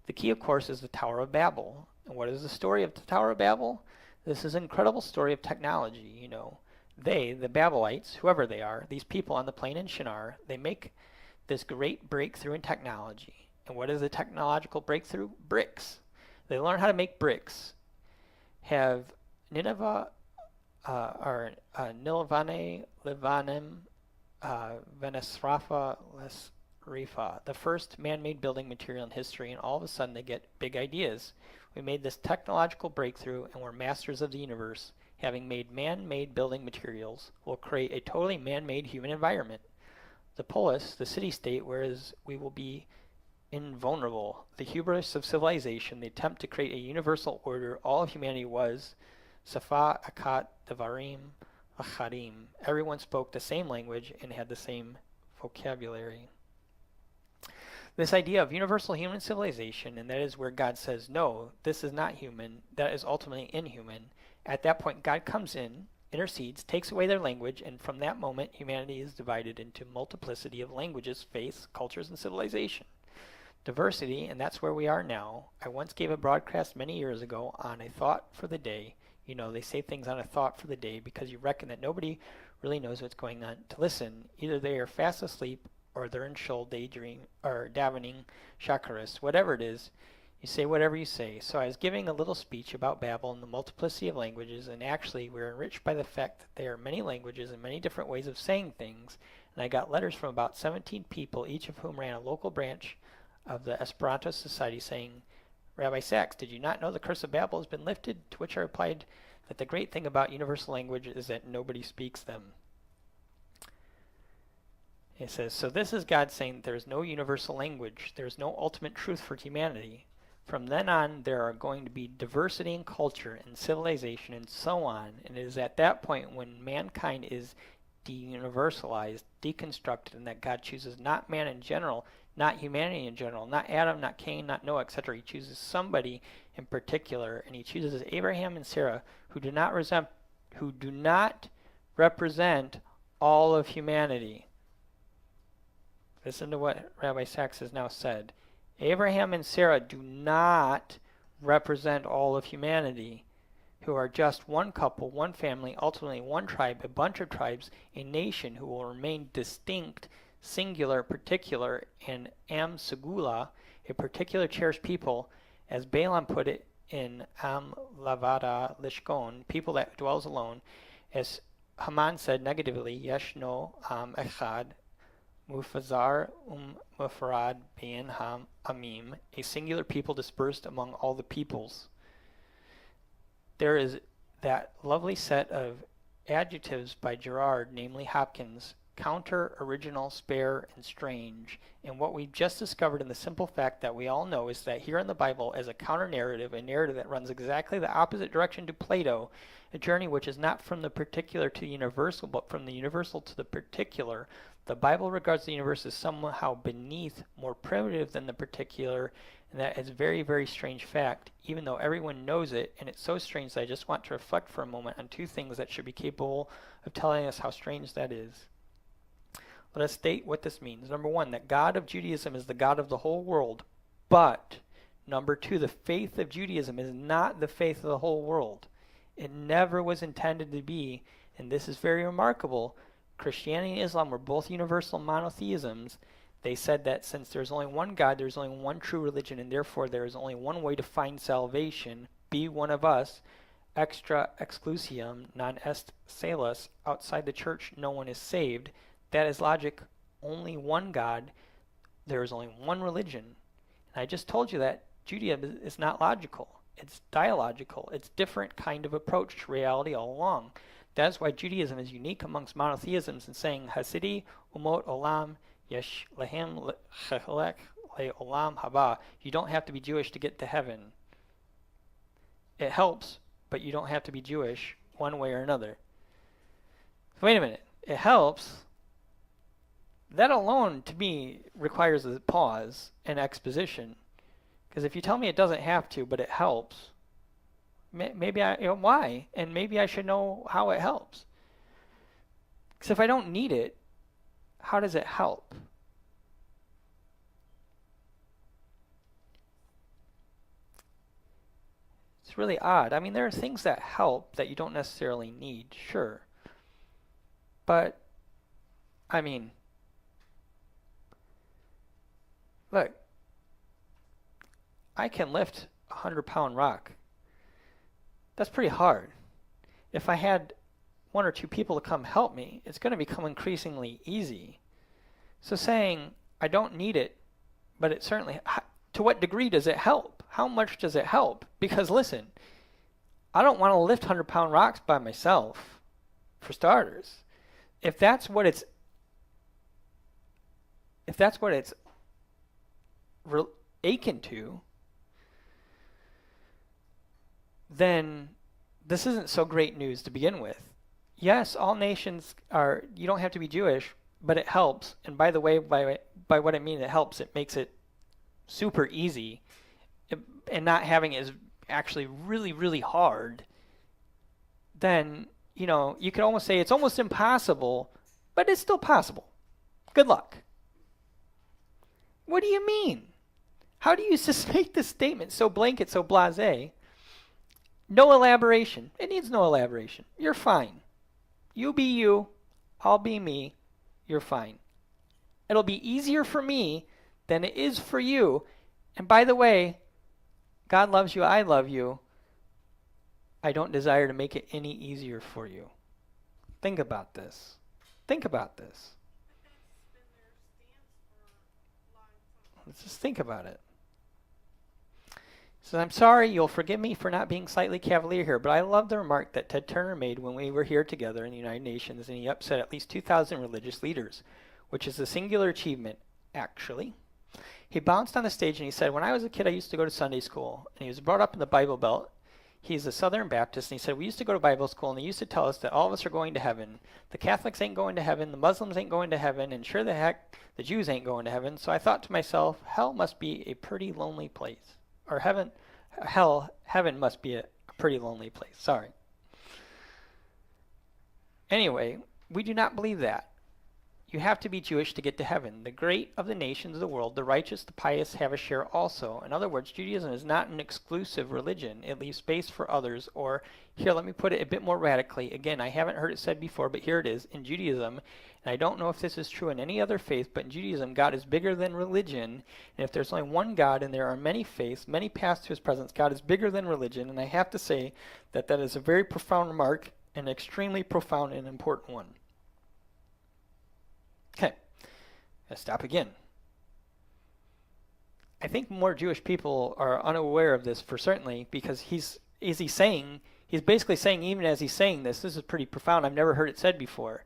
The key, of course, is the Tower of Babel. And what is the story of the Tower of Babel? This is an incredible story of technology, They, the Babylonites, whoever they are, these people on the plain in Shinar, they make this great breakthrough in technology. And what is the technological breakthrough? Bricks. They learn how to make bricks. Have Nineveh, or Nilvane, Livanim, Venesrafa, Lesrifa, the first man-made building material in history, and all of a sudden they get big ideas. We made this technological breakthrough, and we're masters of the universe. Having made man-made building materials, will create a totally man-made human environment. The polis, the city-state, whereas we will be invulnerable. The hubris of civilization, the attempt to create a universal order. All of humanity was Safa, Akat, Devarim, Achadim. Everyone spoke the same language and had the same vocabulary. This idea of universal human civilization, and that is where God says, no, this is not human, that is ultimately inhuman. At that point, God comes in, intercedes, takes away their language, and from that moment, humanity is divided into multiplicity of languages, faiths, cultures, and civilization. diversity, and that's where we are now. I once gave a broadcast many years ago on a thought for the day. You know, they say things on a thought for the day because you reckon that nobody really knows what's going on to listen. Either they are fast asleep or they're in shul daydream or davening shacharis, whatever it is. You say whatever you say. So I was giving a little speech about Babel and the multiplicity of languages, and actually we're enriched by the fact that there are many languages and many different ways of saying things. And I got letters from about 17 people, each of whom ran a local branch of the Esperanto Society, saying, Rabbi Sachs, did you not know the curse of Babel has been lifted? To which I replied that the great thing about universal language is that nobody speaks them. It says, so this is God saying there is no universal language. There is no ultimate truth for humanity. From then on, there are going to be diversity in culture and civilization and so on. And it is at that point when mankind is de-universalized, deconstructed, and that God chooses not man in general, not humanity in general, not Adam, not Cain, not Noah, etc. He chooses somebody in particular, and he chooses Abraham and Sarah, who do not represent all of humanity. Listen to what Rabbi Sachs has now said. Abraham and Sarah do not represent all of humanity, who are just one couple, one family, ultimately one tribe, a bunch of tribes, a nation who will remain distinct, singular, particular, and am segula, a particular cherished people, as Balaam put it in Am Lavada Lishkon, people that dwells alone, as Haman said negatively, Yeshno Am Echad, Mufazar Mufarad Bein Ham Amim, a singular people dispersed among all the peoples. There is that lovely set of adjectives by Gerard, namely Hopkins, counter, original, spare, and strange. And what we've just discovered in the simple fact that we all know is that here in the Bible, as a counter-narrative, a narrative that runs exactly the opposite direction to Plato, a journey which is not from the particular to the universal, but from the universal to the particular, the Bible regards the universe as somehow beneath, more primitive than the particular, and that is a very, very strange fact, even though everyone knows it, and it's so strange that I just want to reflect for a moment on two things that should be capable of telling us how strange that is. Let us state what this means. Number one, that God of Judaism is the God of the whole world, but number two, the faith of Judaism is not the faith of the whole world. It never was intended to be, and this is very remarkable. Christianity and Islam were both universal monotheisms. They said that since there's only one God, there's only one true religion, and therefore there is only one way to find salvation. Be one of us. Extra exclusium non est salus. Outside the church, no one is saved. That is logic. Only one God. There is only one religion. And I just told you that Judaism is not logical. It's dialogical. It's different kind of approach to reality all along. That's why Judaism is unique amongst monotheisms in saying Hasidi umot olam yesh lehem chelek leolam haba. You don't have to be Jewish to get to heaven. It helps, but you don't have to be Jewish one way or another. Wait a minute. It helps. That alone, to me, requires a pause and exposition. Because if you tell me it doesn't have to, but it helps, maybe why? And maybe I should know how it helps. Because if I don't need it, how does it help? It's really odd. I mean, there are things that help that you don't necessarily need, sure. But, I mean, look, I can lift a 100-pound rock. That's pretty hard. If I had one or two people to come help me, it's going to become increasingly easy. So saying I don't need it, but it certainly, to what degree does it help? How much does it help? Because listen, I don't want to lift 100-pound rocks by myself, for starters. If that's what it's akin to, then this isn't so great news to begin with. Yes, all nations are, you don't have to be Jewish, but it helps. And by the way, by what I mean it helps, it makes it super easy. And not having it is actually really, really hard. Then, you could almost say it's almost impossible, but it's still possible. Good luck. What do you mean? How do you just make this statement so blanket, so blasé? No elaboration. It needs no elaboration. You're fine. You be you. I'll be me. You're fine. It'll be easier for me than it is for you. And by the way, God loves you. I love you. I don't desire to make it any easier for you. Think about this. Think about this. Let's just think about it. He says, I'm sorry, you'll forgive me for not being slightly cavalier here, but I love the remark that Ted Turner made when we were here together in the United Nations, and he upset at least 2,000 religious leaders, which is a singular achievement, actually. He bounced on the stage and he said, when I was a kid, I used to go to Sunday school, and he was brought up in the Bible Belt. He's a Southern Baptist, and he said, we used to go to Bible school, and they used to tell us that all of us are going to heaven. The Catholics ain't going to heaven, the Muslims ain't going to heaven, and sure the heck, the Jews ain't going to heaven. So I thought to myself, hell must be a pretty lonely place. Or heaven must be a pretty lonely place. Sorry. Anyway, we do not believe that. You have to be Jewish to get to heaven. The great of the nations of the world, the righteous, the pious, have a share also. In other words, Judaism is not an exclusive religion. It leaves space for others. Or, here, let me put it a bit more radically. Again, I haven't heard it said before, but here it is. In Judaism, and I don't know if this is true in any other faith, but in Judaism, God is bigger than religion. And if there's only one God and there are many faiths, many paths to his presence, God is bigger than religion. And I have to say that that is a very profound remark, an extremely profound and important one. Okay, let's stop again. I think more Jewish people are unaware of this for certainly, because he's basically saying, even as he's saying this is pretty profound. I've never heard it said before.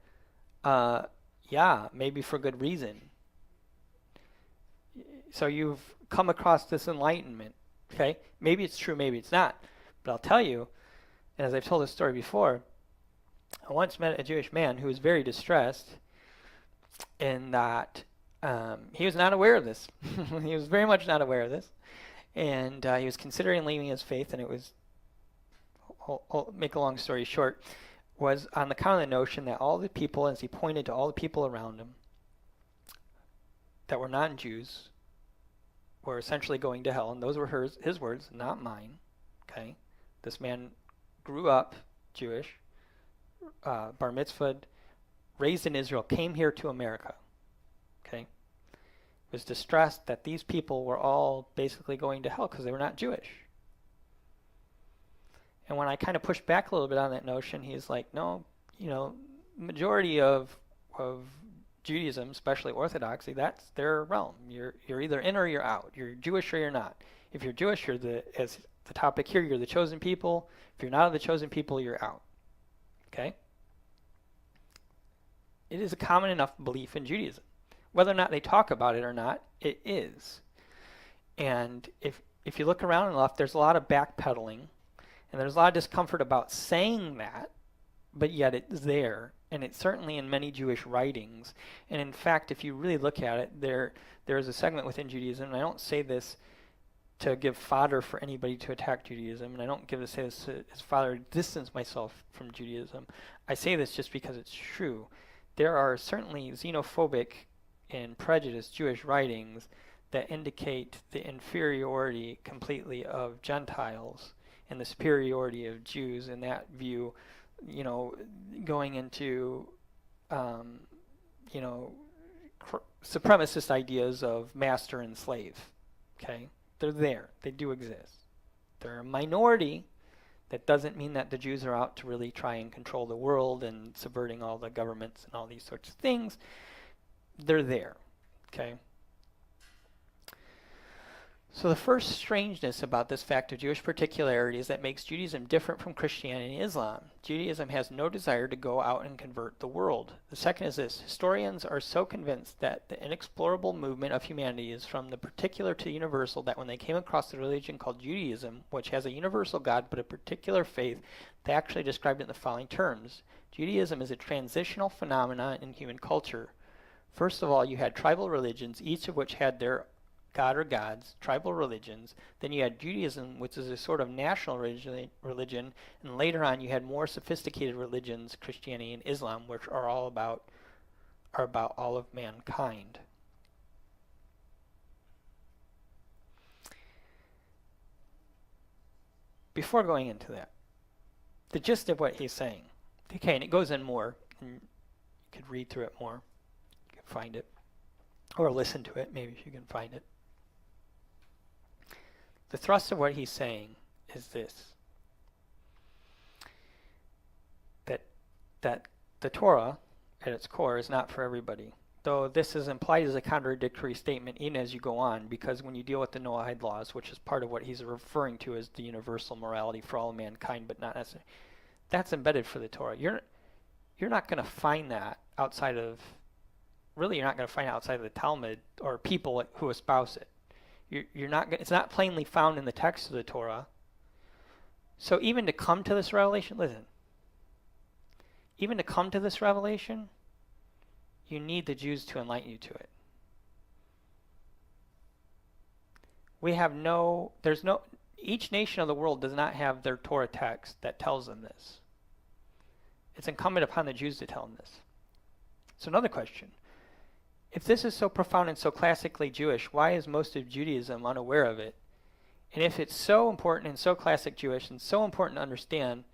Yeah, maybe for good reason. So you've come across this enlightenment, okay? Maybe it's true, maybe it's not. But I'll tell you, and as I've told this story before, I once met a Jewish man who was very distressed in that he was not aware of this. He was very much not aware of this. And he was considering leaving his faith, and it was, I'll make a long story short, was on the count of the notion that all the people, as he pointed to all the people around him that were non-Jews, were essentially going to hell. And those were his words, not mine. Okay, this man grew up Jewish, bar mitzvahed, raised in Israel, came here to America, okay, was distressed that these people were all basically going to hell because they were not Jewish. And when I kind of pushed back a little bit on that notion, he's like, no, majority of Judaism, especially Orthodoxy, that's their realm. You're either in or you're out. You're Jewish or you're not. If you're Jewish, as the topic here, you're the chosen people. If you're not the chosen people, you're out. Okay? It is a common enough belief in Judaism. Whether or not they talk about it or not, it is. And if you look around enough, there's a lot of backpedaling, and there's a lot of discomfort about saying that, but yet it's there. And it's certainly in many Jewish writings. And in fact, if you really look at it, there is a segment within Judaism, and I don't say this to give fodder for anybody to attack Judaism, and I don't say this as fodder to distance myself from Judaism. I say this just because it's true. There are certainly xenophobic and prejudiced Jewish writings that indicate the inferiority completely of Gentiles and the superiority of Jews in that view, going into, supremacist ideas of master and slave. Okay? They're there. They do exist. They're a minority. That doesn't mean that the Jews are out to really try and control the world and subverting all the governments and all these sorts of things. They're there, okay? So the first strangeness about this fact of Jewish particularity is that makes Judaism different from Christianity and Islam. Judaism has no desire to go out and convert the world. The second is this: historians are so convinced that the inexplorable movement of humanity is from the particular to the universal that when they came across the religion called Judaism, which has a universal God but a particular faith, they actually described it in the following terms. Judaism is a transitional phenomenon in human culture. First of all, you had tribal religions, each of which had their god or gods, tribal religions. Then you had Judaism, which is a sort of national religion, and later on you had more sophisticated religions, Christianity and Islam, which are about all of mankind. before going into that, the gist of what he's saying, okay, and it goes in more, and you could read through it more, you can find it, or listen to it, maybe if you can find it. The thrust of what he's saying is this, that the Torah, at its core, is not for everybody. Though this is implied as a contradictory statement even as you go on, because when you deal with the Noahide laws, which is part of what he's referring to as the universal morality for all mankind, but not necessarily, that's embedded for the Torah. You're not going to find that outside of, really you're not going to find it outside of the Talmud or people who espouse it. You're not. It's not plainly found in the text of the Torah. So even to come to this revelation, listen, even to come to this revelation, you need the Jews to enlighten you to it. Each nation of the world does not have their Torah text that tells them this. It's incumbent upon the Jews to tell them this. So another question. If this is so profound and so classically Jewish, why is most of Judaism unaware of it? And if it's so important and so classic Jewish and so important to understand,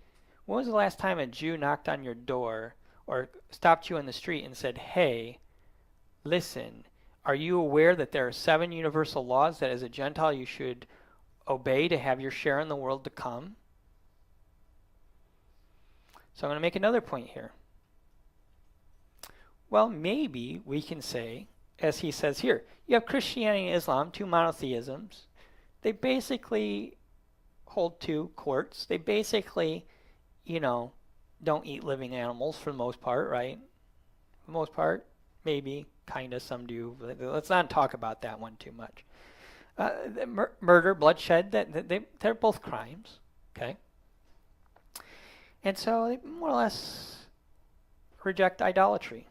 when was the last time a Jew knocked on your door or stopped you in the street and said, hey, listen, are you aware that there are 7 universal laws that as a Gentile you should obey to have your share in the world to come? So I'm going to make another point here. Well, maybe we can say, as he says here, you have Christianity and Islam, 2 monotheisms. They basically hold 2 courts. They basically, don't eat living animals for the most part, right? For the most part, maybe, kind of, some do. Let's not talk about that one too much. Murder, bloodshed, they're both crimes, okay? And so they more or less reject idolatry.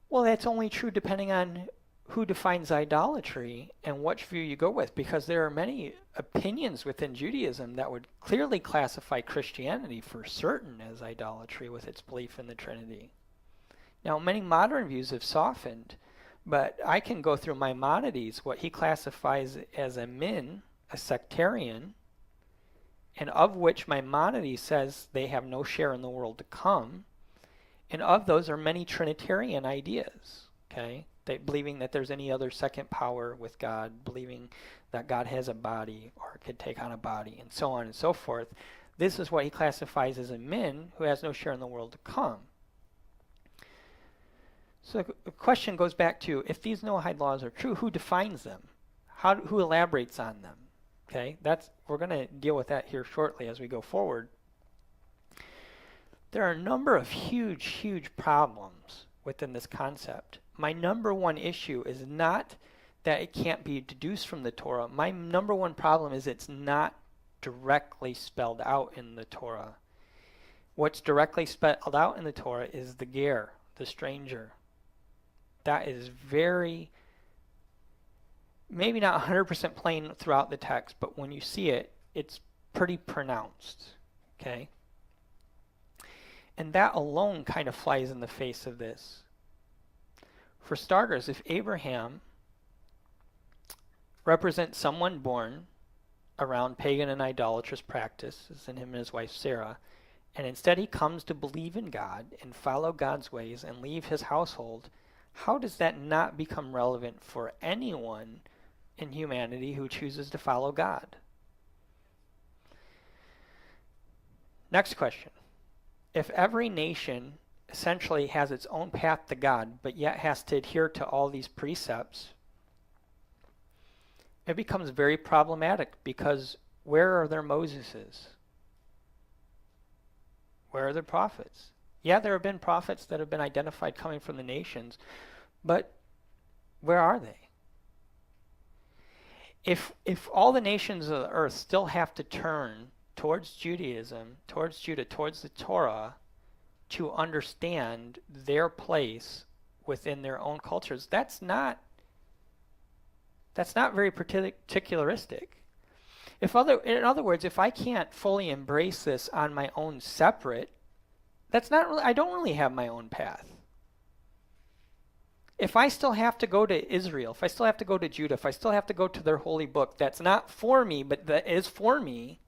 Well, that's only true depending on who defines idolatry and which view you go with, because there are many opinions within Judaism that would clearly classify Christianity for certain as idolatry with its belief in the Trinity. Now, many modern views have softened, but I can go through Maimonides, what he classifies as a sectarian, and of which Maimonides says they have no share in the world to come. And of those are many Trinitarian ideas, okay? Believing that there's any other second power with God, believing that God has a body or could take on a body, and so on and so forth. This is what he classifies as a min who has no share in the world to come. So the question goes back to, if these Noahide laws are true, who defines them? Who elaborates on them? Okay, we're going to deal with that here shortly as we go forward. There are a number of huge, huge problems within this concept. My number one issue is not that it can't be deduced from the Torah. My number one problem is it's not directly spelled out in the Torah. What's directly spelled out in the Torah is the ger, the stranger. That is maybe not 100% plain throughout the text, but when you see it, it's pretty pronounced, okay? And that alone kind of flies in the face of this. For starters, if Abraham represents someone born around pagan and idolatrous practices, and him and his wife Sarah, and instead he comes to believe in God and follow God's ways and leave his household, how does that not become relevant for anyone in humanity who chooses to follow God? Next question. If every nation essentially has its own path to God, but yet has to adhere to all these precepts, it becomes very problematic, because where are their Moseses? Where are the prophets? Yeah, there have been prophets that have been identified coming from the nations, but where are they? If all the nations of the earth still have to turn towards Judaism, towards Judah, towards the Torah, to understand their place within their own cultures, that's not very particularistic. In other words, if I can't fully embrace this on my own separate, I don't really have my own path. If I still have to go to Israel, if I still have to go to Judah, if I still have to go to their holy book, that's not for me, but that is for me,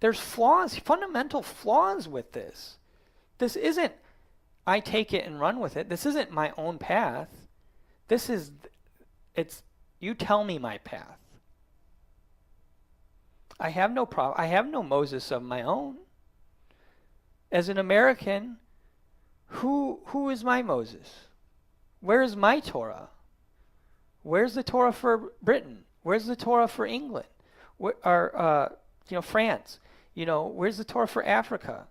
there's flaws, fundamental flaws with this. This isn't, I take it and run with it. This isn't my own path. It's, you tell me my path. I have no problem. I have no Moses of my own. As an American, who is my Moses? Where's my Torah? Where's the Torah for Britain? Where's the Torah for England? France? Where's the Torah for Africa?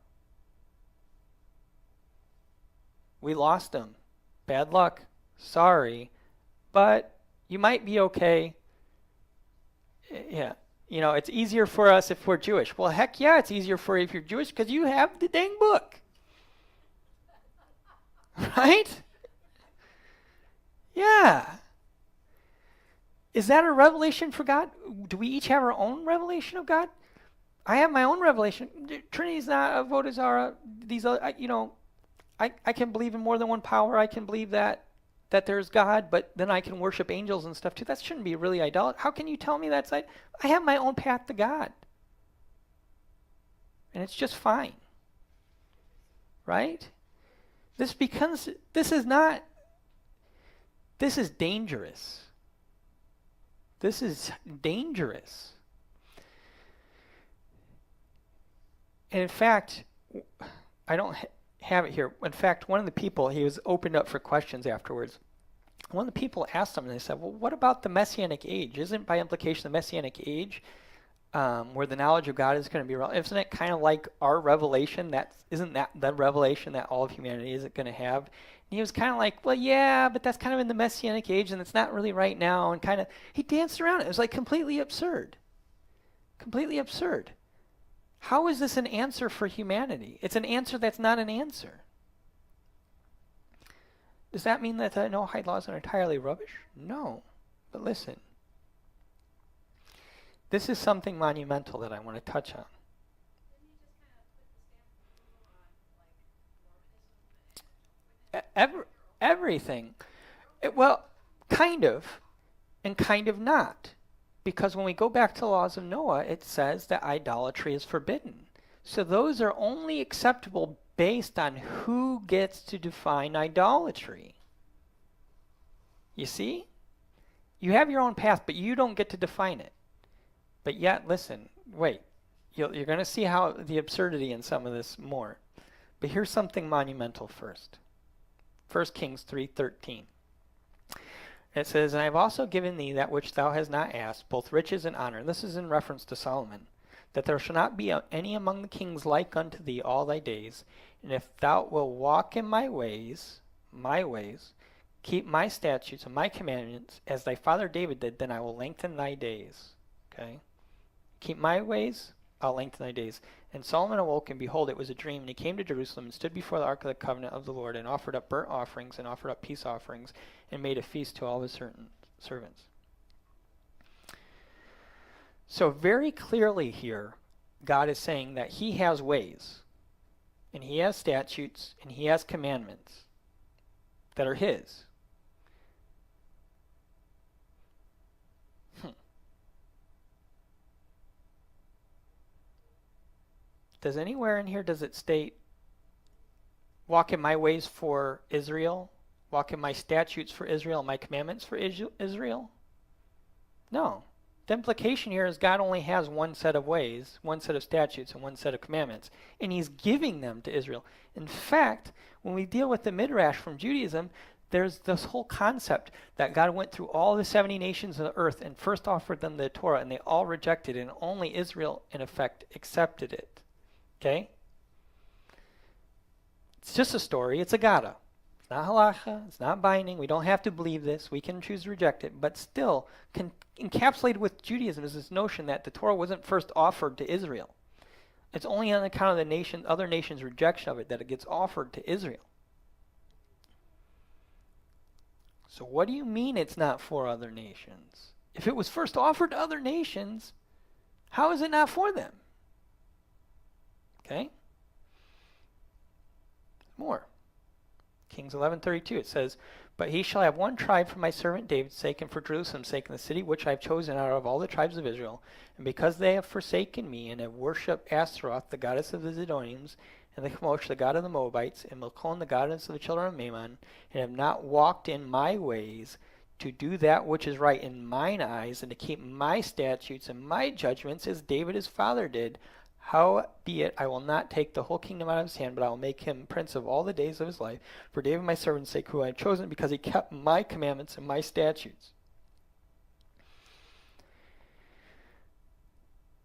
We lost them. Bad luck. Sorry. But you might be okay. Yeah. It's easier for us if we're Jewish. Well, heck yeah, it's easier for you if you're Jewish because you have the dang book. Right? Yeah. Is that a revelation for God? Do we each have our own revelation of God? I have my own revelation. Trinity's not a Vodazara. These other, I can believe in more than one power. I can believe that there's God, but then I can worship angels and stuff too. That shouldn't be really idolatry. How can you tell me that's I have my own path to God. And it's just fine. Right? This is dangerous. This is dangerous. And in fact, I don't have it here. In fact, one of the people, he was opened up for questions afterwards. One of the people asked him, and they said, well, what about the Messianic age? Isn't by implication the Messianic age where the knowledge of God is going to be relevant? Isn't it kind of like our revelation? Isn't that the revelation that all of humanity is going to have? And he was kind of like, well, yeah, but that's kind of in the Messianic age, and it's not really right now. And kind of, he danced around it. It was like completely absurd. Completely absurd. How is this an answer for humanity? It's an answer that's not an answer. Does that mean that the Noahide laws are entirely rubbish? No. But listen. This is something monumental that I want to touch on. Everything. Kind of, and kind of not. Because when we go back to the laws of Noah, it says that idolatry is forbidden. So those are only acceptable based on who gets to define idolatry. You see? You have your own path, but you don't get to define it. But yet, listen, wait. You're going to see how the absurdity in some of this more. But here's something monumental first. 1 Kings 3:13. It says, and I have also given thee that which thou hast not asked, both riches and honor. And this is in reference to Solomon. That there shall not be any among the kings like unto thee all thy days. And if thou wilt walk in my ways, keep my statutes and my commandments, as thy father David did, then I will lengthen thy days. Okay? Keep my ways, I'll lengthen thy days. And Solomon awoke, and behold, it was a dream. And he came to Jerusalem, and stood before the ark of the covenant of the Lord, and offered up burnt offerings, and offered up peace offerings, and made a feast to all his servants. So very clearly here, God is saying that he has ways, and he has statutes, and he has commandments that are his. Does anywhere in here, does it state, walk in my ways for Israel, walk in my statutes for Israel, my commandments for Israel? No. The implication here is God only has one set of ways, one set of statutes, and one set of commandments, and he's giving them to Israel. In fact, when we deal with the Midrash from Judaism, there's this whole concept that God went through all the 70 nations of the earth and first offered them the Torah, and they all rejected it, and only Israel, in effect, accepted it. Okay? It's just a story. It's a Gada. It's not halacha. It's not binding. We don't have to believe this. We can choose to reject it. But still, encapsulated with Judaism is this notion that the Torah wasn't first offered to Israel. It's only on account of the other nations' rejection of it that it gets offered to Israel. So what do you mean it's not for other nations? If it was first offered to other nations, how is it not for them? Okay? More. Kings 11:32, it says, "But he shall have one tribe for my servant David's sake, and for Jerusalem's sake, in the city which I have chosen out of all the tribes of Israel. And because they have forsaken me, and have worshipped Ashtaroth, the goddess of the Zidonians, and the Chemosh, the god of the Moabites, and Milcom, the goddess of the children of Mammon, and have not walked in my ways, to do that which is right in mine eyes, and to keep my statutes and my judgments, as David his father did, howbeit I will not take the whole kingdom out of his hand, but I will make him prince of all the days of his life, for David my servant's sake, who I have chosen, because he kept my commandments and my statutes."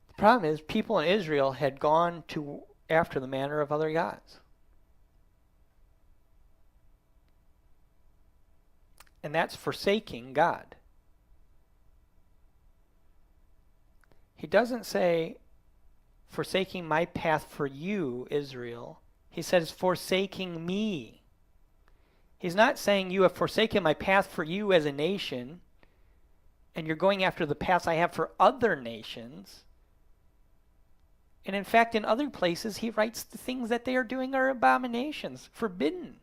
The problem is, people in Israel had gone to after the manner of other gods. And that's forsaking God. He doesn't say, "Forsaking my path for you, Israel." He says, "Forsaking me." He's not saying, "You have forsaken my path for you as a nation, and you're going after the paths I have for other nations." And in fact, in other places, he writes the things that they are doing are abominations, forbidden.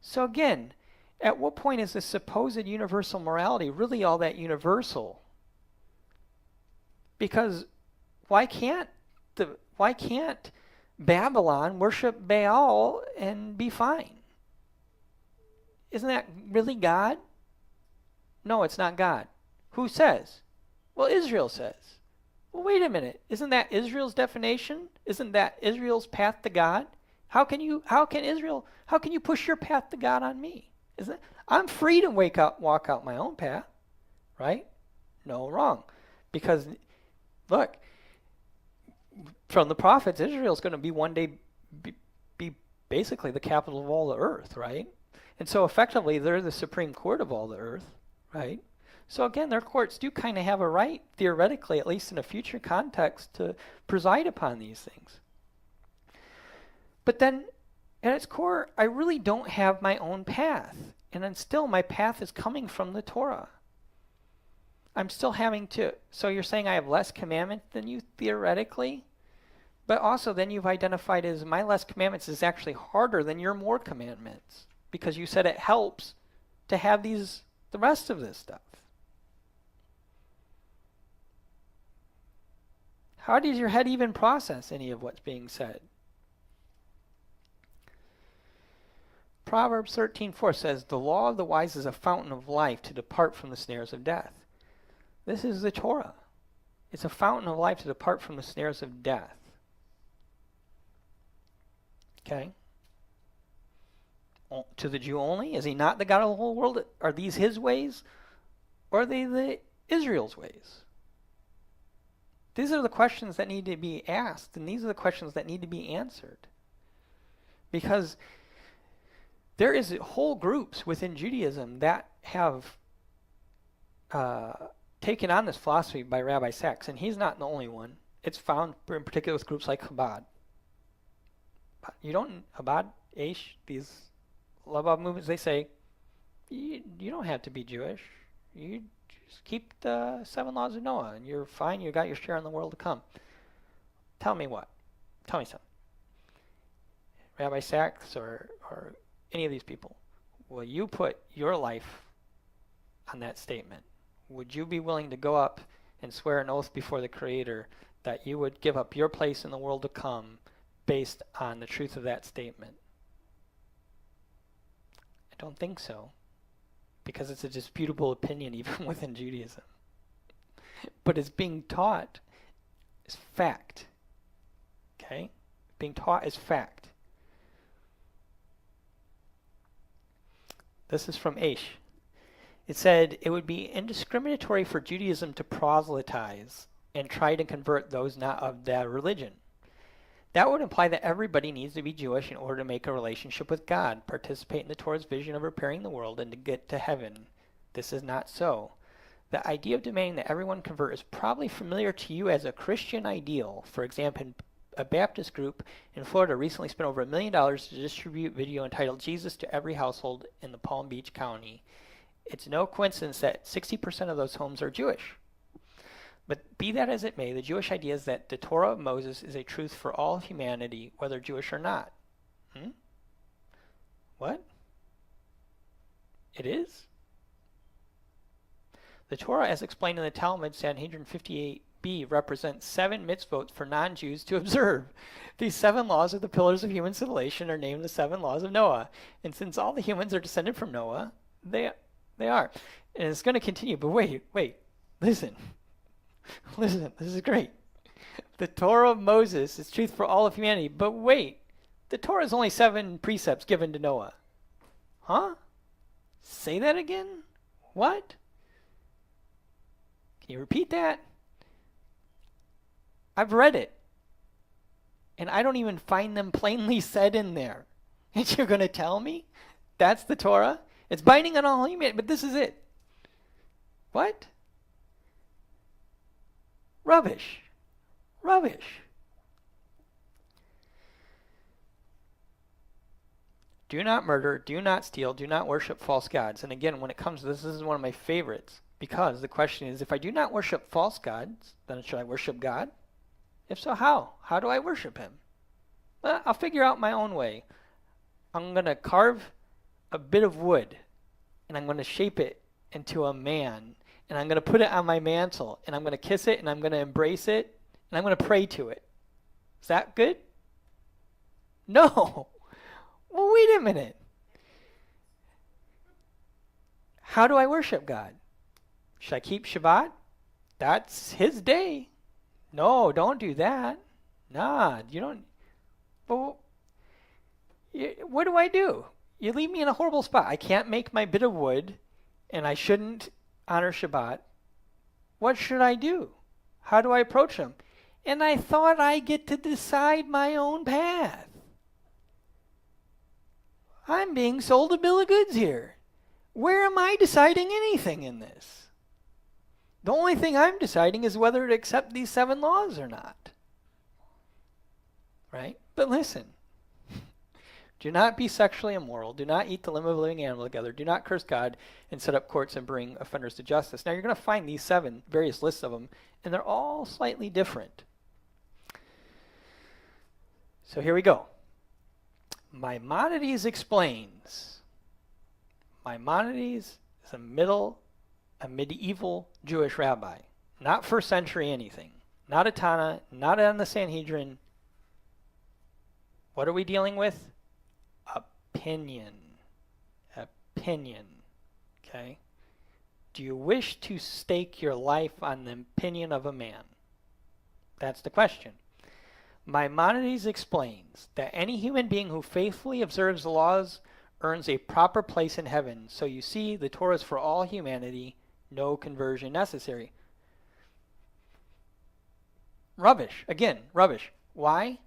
So again, at what point is this supposed universal morality really all that universal? Because why can't Babylon worship Baal and be fine? Isn't that really God? No, it's not God. Who says? Well, Israel says. Well, wait a minute. Isn't that Israel's definition? Isn't that Israel's path to God? How can you push your path to God on me? I'm free to walk out my own path, right? No, wrong. Because look, from the prophets, Israel's going to be one day be basically the capital of all the earth, right? And so effectively, they're the supreme court of all the earth, right? So again, their courts do kind of have a right, theoretically, at least in a future context, to preside upon these things. But then, at its core, I really don't have my own path. And then still, my path is coming from the Torah. I'm still having to... So you're saying I have less commandment than you, theoretically? But also, then you've identified as my less commandments is actually harder than your more commandments. Because you said it helps to have the rest of this stuff. How does your head even process any of what's being said? Proverbs 13:4 says, "The law of the wise is a fountain of life to depart from the snares of death." This is the Torah. It's a fountain of life to depart from the snares of death. Okay? To the Jew only? Is he not the God of the whole world? Are these his ways? Or are they the Israel's ways? These are the questions that need to be asked, and these are the questions that need to be answered. Because there is whole groups within Judaism that have taken on this philosophy by Rabbi Sacks, and he's not the only one. It's found in particular with groups like Chabad. Chabad, Aish, these Labab movements, they say, you don't have to be Jewish. You just keep the 7 laws of Noah, and you're fine. You got your share in the world to come. Tell me what? Tell me something. Rabbi Sacks or any of these people, will you put your life on that statement? Would you be willing to go up and swear an oath before the Creator that you would give up your place in the world to come based on the truth of that statement? I don't think so, because it's a disputable opinion even within Judaism. But it's being taught as fact. Okay? Being taught as fact. This is from Aish. It said, "It would be indiscriminatory for Judaism to proselytize and try to convert those not of that religion. That would imply that everybody needs to be Jewish in order to make a relationship with God, participate in the Torah's vision of repairing the world, and to get to heaven. This is not so. The idea of demanding that everyone convert is probably familiar to you as a Christian ideal. For example, a Baptist group in Florida recently spent over $1 million to distribute video entitled Jesus to Every Household in the Palm Beach County. It's no coincidence that 60% of those homes are Jewish. But be that as it may, the Jewish idea is that the Torah of Moses is a truth for all humanity, whether Jewish or not. What? It is? The Torah, as explained in the Talmud, Sanhedrin 58b, represents 7 mitzvot for non-Jews to observe. These 7 laws are the pillars of human civilization, are named the 7 laws of Noah. And since all the humans are descended from Noah, they are. And it's going to continue, but wait, listen. Listen, this is great. The Torah of Moses is truth for all of humanity, but wait, the Torah is only 7 precepts given to Noah. Huh? Say that again? What? Can you repeat that? I've read it. And I don't even find them plainly said in there. And you're going to tell me that's the Torah? It's binding on all humanity, but this is it. What? Rubbish. Do not murder, do not steal, do not worship false gods. And again, when it comes to this is one of my favorites, because the question is, if I do not worship false gods, then should I worship God? If so, how? How do I worship him? Well, I'll figure out my own way. I'm going to carve a bit of wood, and I'm going to shape it into a man, and I'm going to put it on my mantle, and I'm going to kiss it, and I'm going to embrace it, and I'm going to pray to it. Is that good? No. Well, wait a minute. How do I worship God? Should I keep Shabbat? That's his day. No, don't do that. Nah, you don't. Well, what do I do? You leave me in a horrible spot. I can't make my bit of wood, and I shouldn't honor Shabbat. What should I do? How do I approach him? And I thought I get to decide my own path. I'm being sold a bill of goods here. Where am I deciding anything in this? The only thing I'm deciding is whether to accept these 7 laws or not. Right? But listen. Do not be sexually immoral. Do not eat the limb of a living animal together. Do not curse God and set up courts and bring offenders to justice. Now you're going to find these 7, various lists of them, and they're all slightly different. So here we go. Maimonides explains. Maimonides is a medieval Jewish rabbi. Not first century anything. Not a Tana, not on the Sanhedrin. What are we dealing with? Opinion. Okay? Do you wish to stake your life on the opinion of a man? That's the question. Maimonides explains that any human being who faithfully observes the laws earns a proper place in heaven. So you see, the Torah is for all humanity, no conversion necessary. Rubbish. Again, rubbish. Why?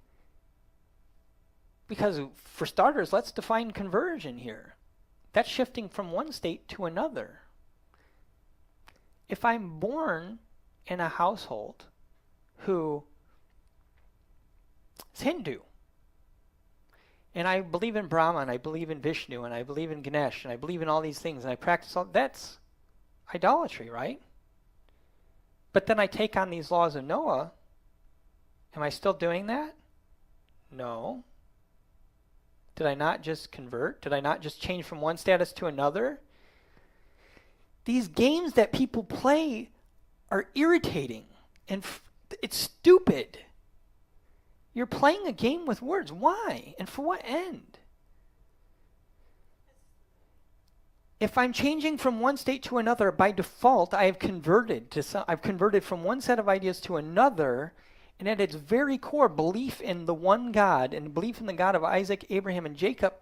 Because for starters, let's define conversion here. That's shifting from one state to another. If I'm born in a household who is Hindu, and I believe in Brahma, and I believe in Vishnu, and I believe in Ganesh, and I believe in all these things, and I practice all, that's idolatry, right? But then I take on these laws of Noah. Am I still doing that? No. Did I not just convert? Did I not just change from one status to another? These games that people play are irritating, and it's stupid. You're playing a game with words. Why? And for what end? If I'm changing from one state to another, by default, I have converted I've converted from one set of ideas to another, and at its very core, belief in the one God and belief in the God of Isaac, Abraham, and Jacob,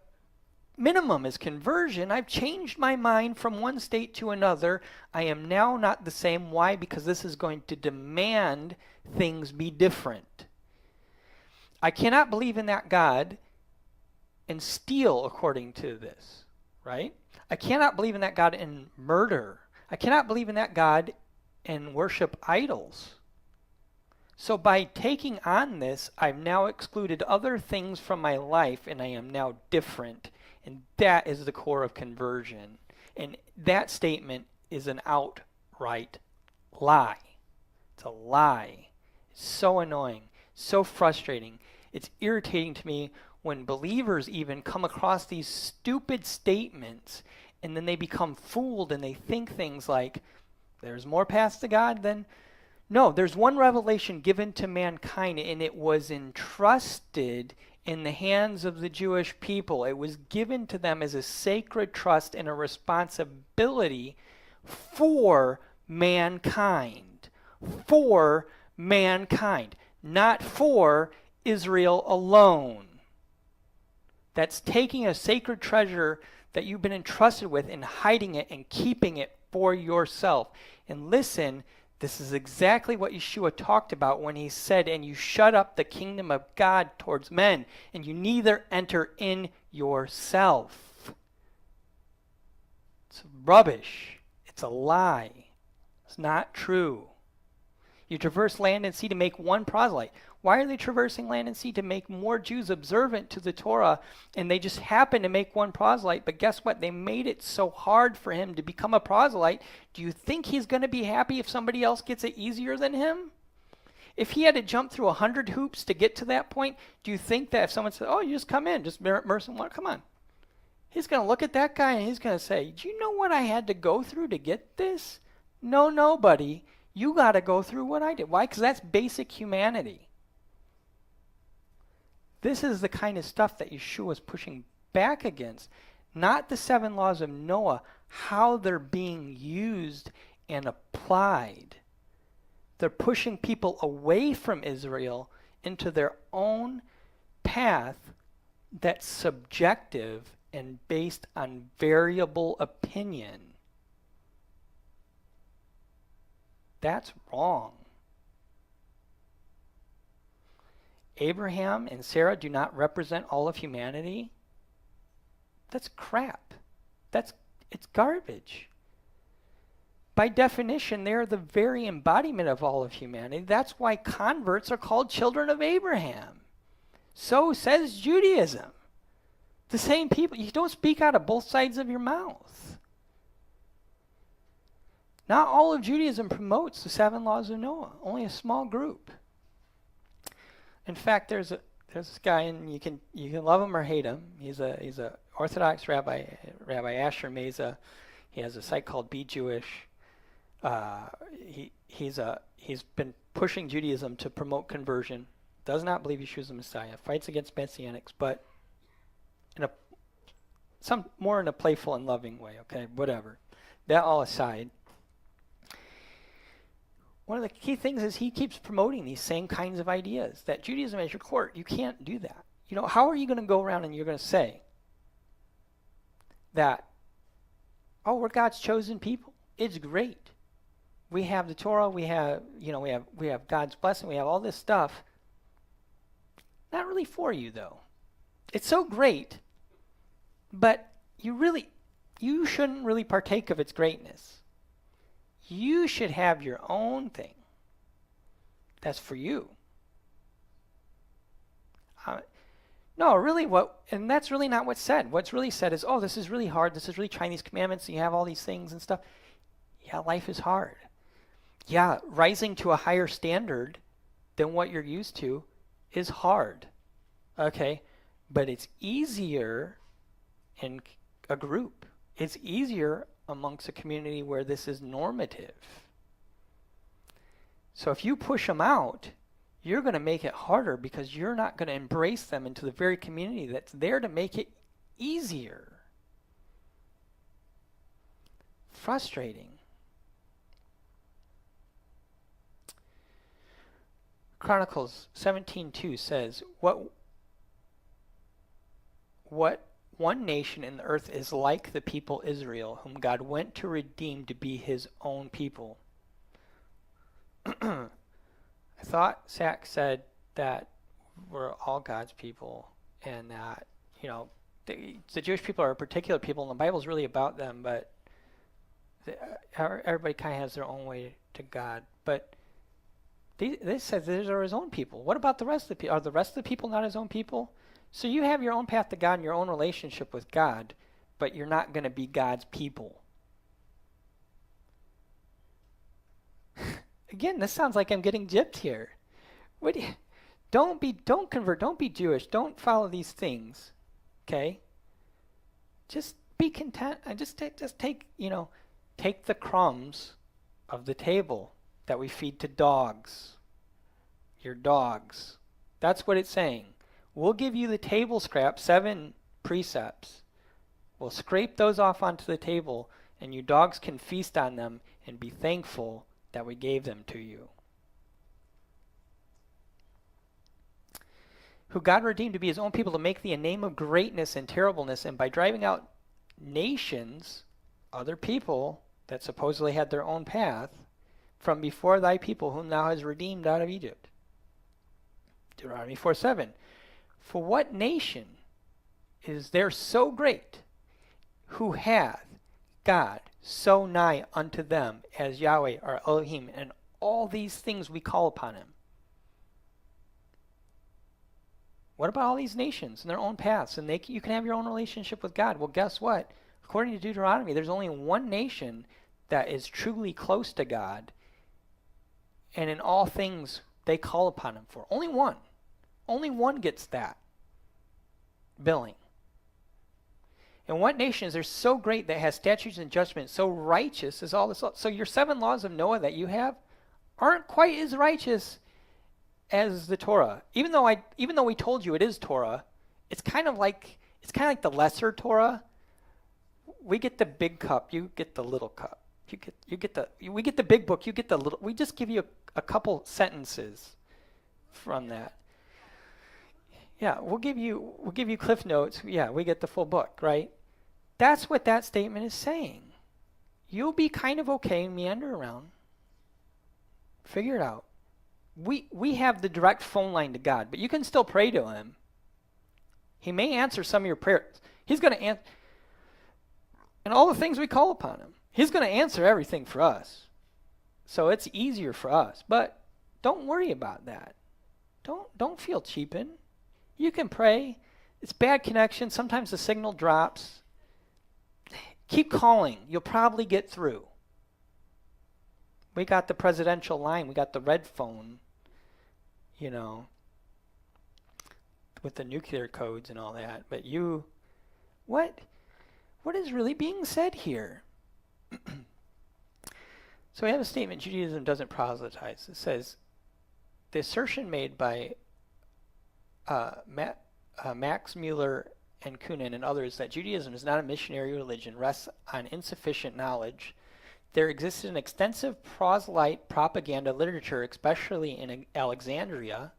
minimum is conversion. I've changed my mind from one state to another. I am now not the same. Why? Because this is going to demand things be different. I cannot believe in that God and steal according to this, right? I cannot believe in that God and murder. I cannot believe in that God and worship idols. So by taking on this, I've now excluded other things from my life, and I am now different. And that is the core of conversion. And that statement is an outright lie. It's a lie. It's so annoying, so frustrating. It's irritating to me when believers even come across these stupid statements and then they become fooled and they think things like, there's more paths to God than... No, there's one revelation given to mankind, and it was entrusted in the hands of the Jewish people. It was given to them as a sacred trust and a responsibility for mankind. For mankind. Not for Israel alone. That's taking a sacred treasure that you've been entrusted with and hiding it and keeping it for yourself. And listen, this is exactly what Yeshua talked about when he said, and you shut up the kingdom of God towards men, and you neither enter in yourself. It's rubbish. It's a lie. It's not true. You traverse land and sea to make one proselyte. Why are they traversing land and sea? To make more Jews observant to the Torah, and they just happen to make one proselyte. But guess what? They made it so hard for him to become a proselyte. Do you think he's going to be happy if somebody else gets it easier than him? If he had to jump through 100 hoops to get to that point, do you think that if someone said, oh, you just come in, just immerse in water, come on. He's going to look at that guy and he's going to say, do you know what I had to go through to get this? No, buddy. You got to go through what I did. Why? Because that's basic humanity. This is the kind of stuff that Yeshua is pushing back against. Not the 7 laws of Noah, how they're being used and applied. They're pushing people away from Israel into their own path that's subjective and based on variable opinion. That's wrong. Abraham and Sarah do not represent all of humanity. That's crap. It's garbage. By definition, they are the very embodiment of all of humanity. That's why converts are called children of Abraham. So says Judaism. The same people. You don't speak out of both sides of your mouth. Not all of Judaism promotes the 7 laws of Noah. Only a small group. In fact, there's this guy, and you can love him or hate him. He's a Orthodox rabbi, Rabbi Asher Meza. He has a site called Be Jewish. He's been pushing Judaism to promote conversion. Does not believe Yeshua's the Messiah. Fights against Messianics, but more in a playful and loving way. Okay, whatever. That all aside. One of the key things is he keeps promoting these same kinds of ideas, that Judaism is your court. You can't do that. You know, how are you going to go around and you're going to say that, oh, we're God's chosen people. It's great. We have the Torah, we have God's blessing, we have all this stuff. Not really for you, though. It's so great, but you shouldn't really partake of its greatness. You should have your own thing. That's for you. No, really, and that's really not what's said. What's really said is, oh, this is really hard. This is really trying these commandments. And you have all these things and stuff. Yeah, life is hard. Yeah, rising to a higher standard than what you're used to is hard. Okay? But it's easier in a group. It's easier amongst a community where this is normative. So if you push them out, you're going to make it harder because you're not going to embrace them into the very community that's there to make it easier. Frustrating. Chronicles 17:2 says, What one nation in the earth is like the people Israel, whom God went to redeem to be his own people. I thought Zach said that we're all God's people, and that, the Jewish people are a particular people, and the Bible's really about them, but everybody kind of has their own way to God. But this says these are his own people. What about the rest of the people? Are the rest of the people not his own people? So you have your own path to God and your own relationship with God, but you're not going to be God's people. Again, this sounds like I'm getting gypped here. don't convert, don't be Jewish, don't follow these things. Okay? Just be content and just take, take the crumbs of the table that we feed to dogs. Your dogs. That's what it's saying. We'll give you the table scraps, 7 precepts. We'll scrape those off onto the table, and you dogs can feast on them and be thankful that we gave them to you. Who God redeemed to be his own people, to make thee a name of greatness and terribleness, and by driving out nations, other people that supposedly had their own path, from before thy people whom thou hast redeemed out of Egypt. Deuteronomy 4:7. For what nation is there so great, who hath God so nigh unto them as Yahweh our Elohim, and all these things we call upon him? What about all these nations and their own paths? And you can have your own relationship with God. Well, guess what? According to Deuteronomy, there's only one nation that is truly close to God, and in all things they call upon him for. Only one. Only one gets that billing. And what nation is there so great that has statutes and judgments, so righteous as all this? So your 7 laws of Noah that you have aren't quite as righteous as the Torah. Even though we told you it is Torah, it's kind of like the lesser Torah. We get the big cup, you get the little cup. We get the big book, you get the little. We just give you a couple sentences from that. Yeah, we'll give you Cliff Notes. Yeah, we get the full book, right? That's what that statement is saying. You'll be kind of okay and meander around. Figure it out. We have the direct phone line to God, but you can still pray to him. He may answer some of your prayers. He's going to answer, and all the things we call upon him. He's going to answer everything for us. So it's easier for us. But don't worry about that. Don't feel cheapened. You can pray. It's bad connection. Sometimes the signal drops. Keep calling. You'll probably get through. We got the presidential line. We got the red phone, with the nuclear codes and all that. But what is really being said here? So we have a statement, Judaism doesn't proselytize. It says, the assertion made by Max Mueller and Kunin and others that Judaism is not a missionary religion rests on insufficient knowledge. There existed an extensive proselyte propaganda literature, especially in Alexandria,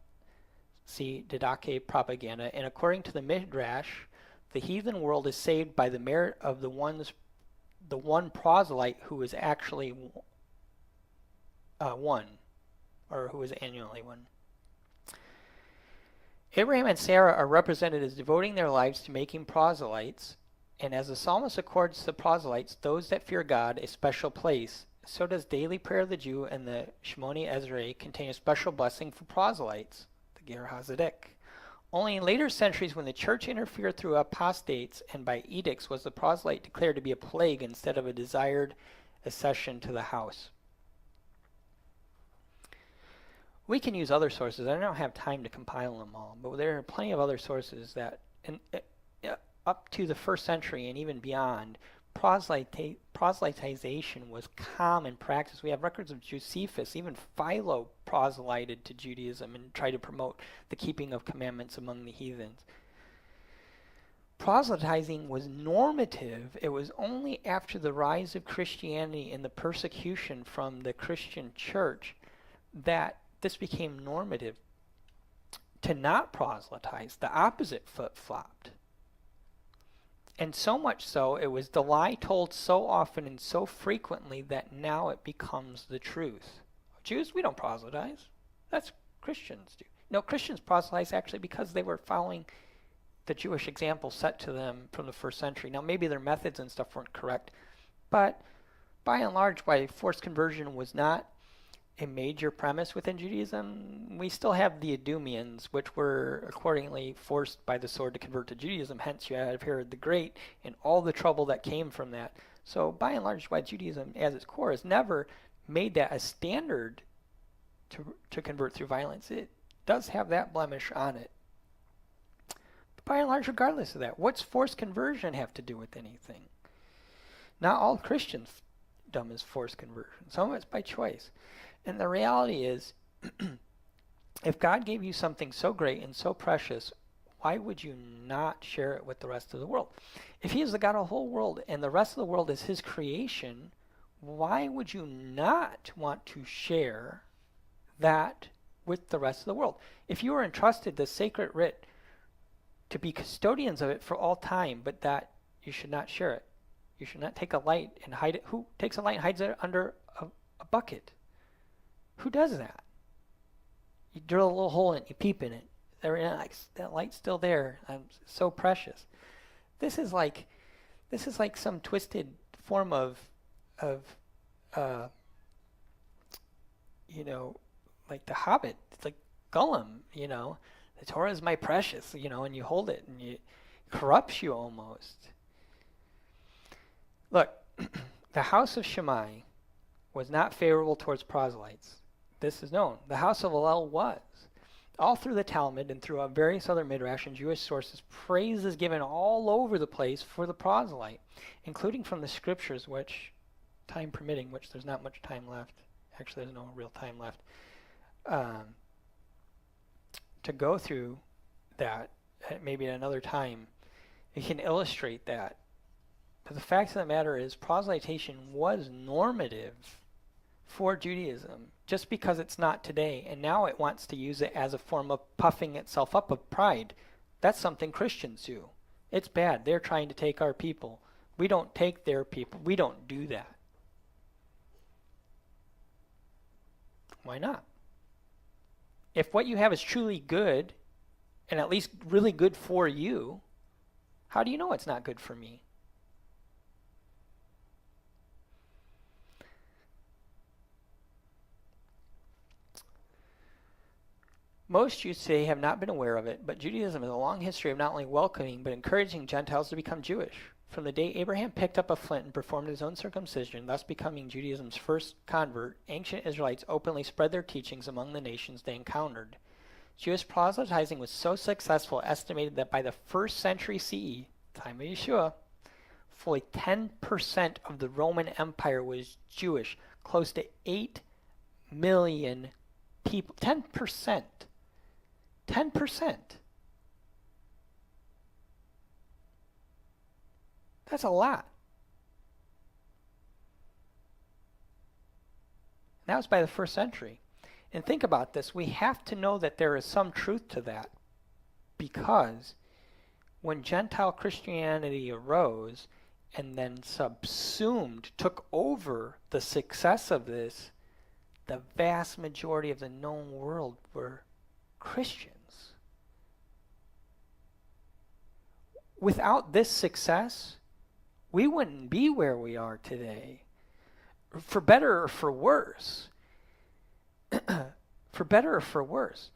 see Didache propaganda, and according to the Midrash, the heathen world is saved by the merit of the one proselyte who was actually one, or who was annually one. Abraham and Sarah are represented as devoting their lives to making proselytes, and as the psalmist accords the proselytes, those that fear God, a special place, so does daily prayer of the Jew and the Shemoni Ezra contain a special blessing for proselytes, the Ger HaZedek. Only in later centuries, when the church interfered through apostates and by edicts, was the proselyte declared to be a plague instead of a desired accession to the house. We can use other sources. I don't have time to compile them all, but there are plenty of other sources that, up to the 1st century and even beyond, proselytization was common practice. We have records of Josephus, even Philo proselyted to Judaism and tried to promote the keeping of commandments among the heathens. Proselytizing was normative. It was only after the rise of Christianity and the persecution from the Christian church that this became normative. To not proselytize, the opposite foot flopped. And so much so, it was the lie told so often and so frequently that now it becomes the truth. Jews, we don't proselytize. That's Christians do. No, Christians proselytize actually because they were following the Jewish example set to them from the 1st century. Now, maybe their methods and stuff weren't correct, but by and large, why forced conversion was not a major premise within Judaism, we still have the Idumeans, which were accordingly forced by the sword to convert to Judaism. Hence, you have Herod the Great and all the trouble that came from that. So, by and large, why Judaism, as its core, has never made that a standard to convert through violence. does have that blemish on it. But by and large, regardless of that, what's forced conversion have to do with anything? Not all Christendom is forced conversion. Some of it's by choice. And the reality is, if God gave you something so great and so precious, why would you not share it with the rest of the world? If he is the God of the whole world and the rest of the world is his creation, why would you not want to share that with the rest of the world? If you were entrusted the sacred writ to be custodians of it for all time, but that you should not share it. You should not take a light and hide it. Who takes a light and hides it under a bucket? Who does that? You drill a little hole in it, you peep in it. That light's still there. So precious. This is like some twisted form of like the Hobbit. It's like Gollum, the Torah is my precious, and you hold it and it corrupts you almost. Look, the house of Shammai was not favorable towards proselytes. This is known. The house of Hillel was. All through the Talmud and throughout various other midrash and Jewish sources, praise is given all over the place for the proselyte, including from the scriptures, which, time permitting, which there's not much time left. Actually, there's no real time left. To go through that maybe at another time, it can illustrate that. But the fact of the matter is, proselytation was normative for Judaism, just because it's not today, and now it wants to use it as a form of puffing itself up of pride. That's something Christians do. It's bad. They're trying to take our people. We don't take their people. We don't do that. Why not? If what you have is truly good, and at least really good for you, how do you know it's not good for me? Most Jews today have not been aware of it, but Judaism has a long history of not only welcoming but encouraging Gentiles to become Jewish. From the day Abraham picked up a flint and performed his own circumcision, thus becoming Judaism's first convert, ancient Israelites openly spread their teachings among the nations they encountered. Jewish proselytizing was so successful, estimated that by the 1st century CE, time of Yeshua, fully 10% of the Roman Empire was Jewish, close to 8 million people. 10%. 10%. That's a lot. That was by the 1st century. And think about this. We have to know that there is some truth to that, because when Gentile Christianity arose and then subsumed, took over the success of this, the vast majority of the known world were Christians. Without this success, we wouldn't be where we are today. For better or for worse. For better or for worse.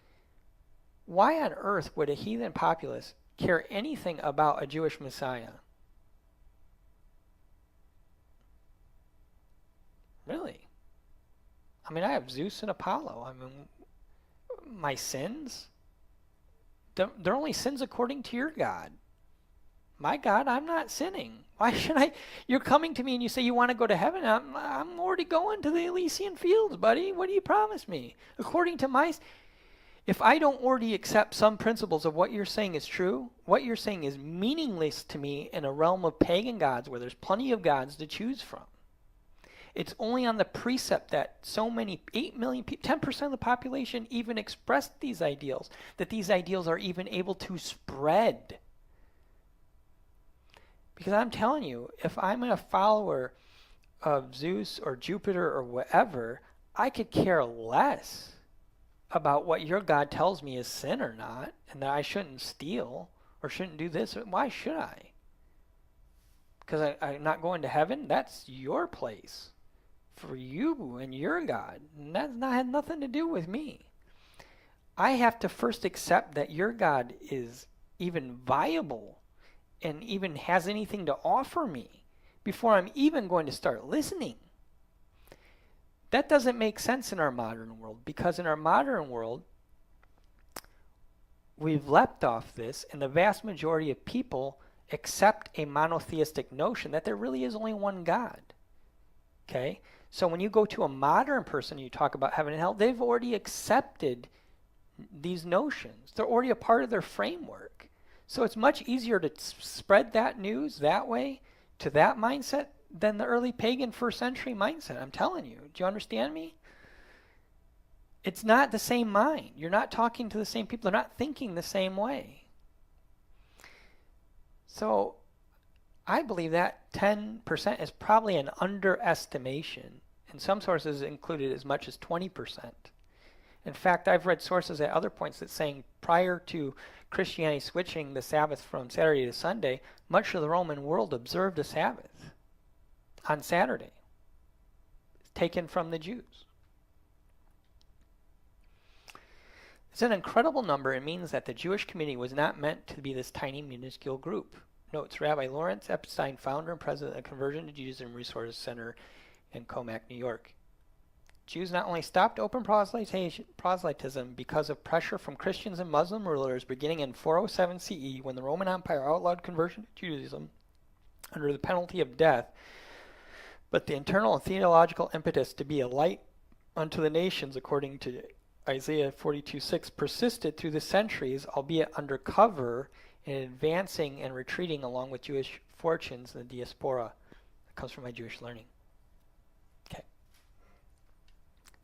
Why on earth would a heathen populace care anything about a Jewish Messiah? Really? I mean, I have Zeus and Apollo. I mean, my sins? They're only sins according to your God. My God, I'm not sinning. Why should I? You're coming to me and you say you want to go to heaven. I'm already going to the Elysian fields, buddy. What do you promise me? According to my... If I don't already accept some principles of what you're saying is true, what you're saying is meaningless to me in a realm of pagan gods where there's plenty of gods to choose from. It's only on the precept that so many, 8 million people, 10% of the population even expressed these ideals, that these ideals are even able to spread. Because I'm telling you, if I'm a follower of Zeus or Jupiter or whatever, I could care less about what your God tells me is sin or not, and that I shouldn't steal or shouldn't do this. Why should I? Because I'm not going to heaven? That's your place. For you and your God. And that's not had nothing to do with me. I have to first accept that your God is even viable and even has anything to offer me before I'm even going to start listening. That doesn't make sense in our modern world, because in our modern world, we've leapt off this, and the vast majority of people accept a monotheistic notion that there really is only one God. Okay? So when you go to a modern person, you talk about heaven and hell, they've already accepted these notions. They're already a part of their framework. So it's much easier to spread that news that way to that mindset than the early pagan first century mindset. I'm telling you. Do you understand me? It's not the same mind. You're not talking to the same people. They're not thinking the same way. So I believe that 10% is probably an underestimation. And some sources included as much as 20%. In fact, I've read sources at other points that saying prior to Christianity switching the Sabbath from Saturday to Sunday, much of the Roman world observed a Sabbath on Saturday, taken from the Jews. It's an incredible number. It means that the Jewish community was not meant to be this tiny, minuscule group. Notes Rabbi Lawrence Epstein, founder and president of the Conversion to Judaism Resource Center in Commack, New York. Jews not only stopped open proselytism because of pressure from Christians and Muslim rulers beginning in 407 CE when the Roman Empire outlawed conversion to Judaism under the penalty of death, but the internal and theological impetus to be a light unto the nations, according to Isaiah 42:6, persisted through the centuries, albeit under cover, in advancing and retreating along with Jewish fortunes in the diaspora. That comes from my Jewish learning. Okay.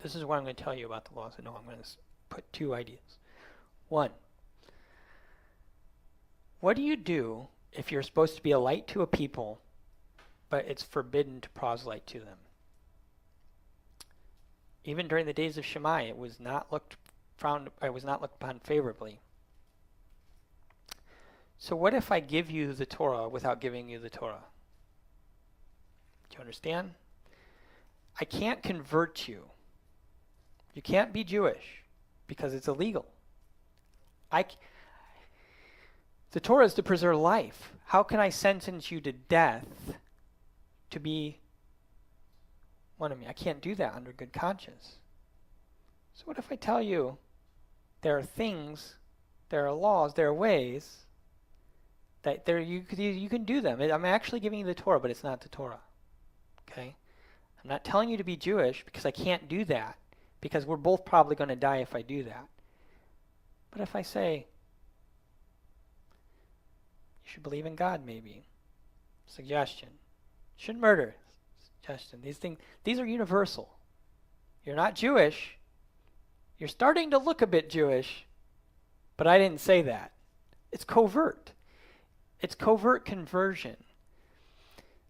This is what I'm going to tell you about the laws of Noah. I'm going to put two ideas. One, what do you do if you're supposed to be a light to a people, but it's forbidden to proselyte to them? Even during the days of Shammai, it was not looked upon favorably. So what if I give you the Torah without giving you the Torah? Do you understand? I can't convert you. You can't be Jewish because it's illegal. The Torah is to preserve life. How can I sentence you to death to be one of me? I can't do that under good conscience. So what if I tell you there are things, there are laws, there are ways that you can do them. I'm actually giving you the Torah, but it's not the Torah. Okay? I'm not telling you to be Jewish because I can't do that, because we're both probably going to die if I do that. But if I say, you should believe in God, maybe. Suggestion. You shouldn't murder. Suggestion. These are universal. You're not Jewish. You're starting to look a bit Jewish, but I didn't say that. It's covert. It's covert conversion.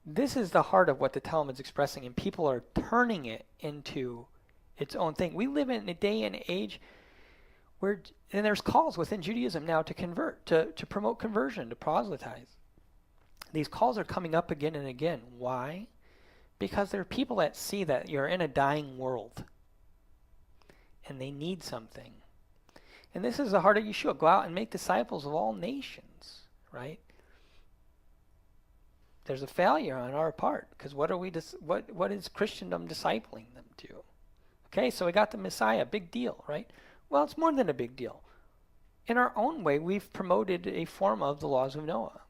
This is the heart of what the Talmud's expressing, and people are turning it into its own thing. We live in a day and age where, and there's calls within Judaism now to convert, to promote conversion, to proselytize. These calls are coming up again and again. Why? Because there are people that see that you're in a dying world, and they need something. And this is the heart of Yeshua. Go out and make disciples of all nations, right? There's a failure on our part, because what is Christendom discipling them to? Okay, so we got the Messiah, big deal, right? Well, it's more than a big deal. In our own way, we've promoted a form of the laws of Noah.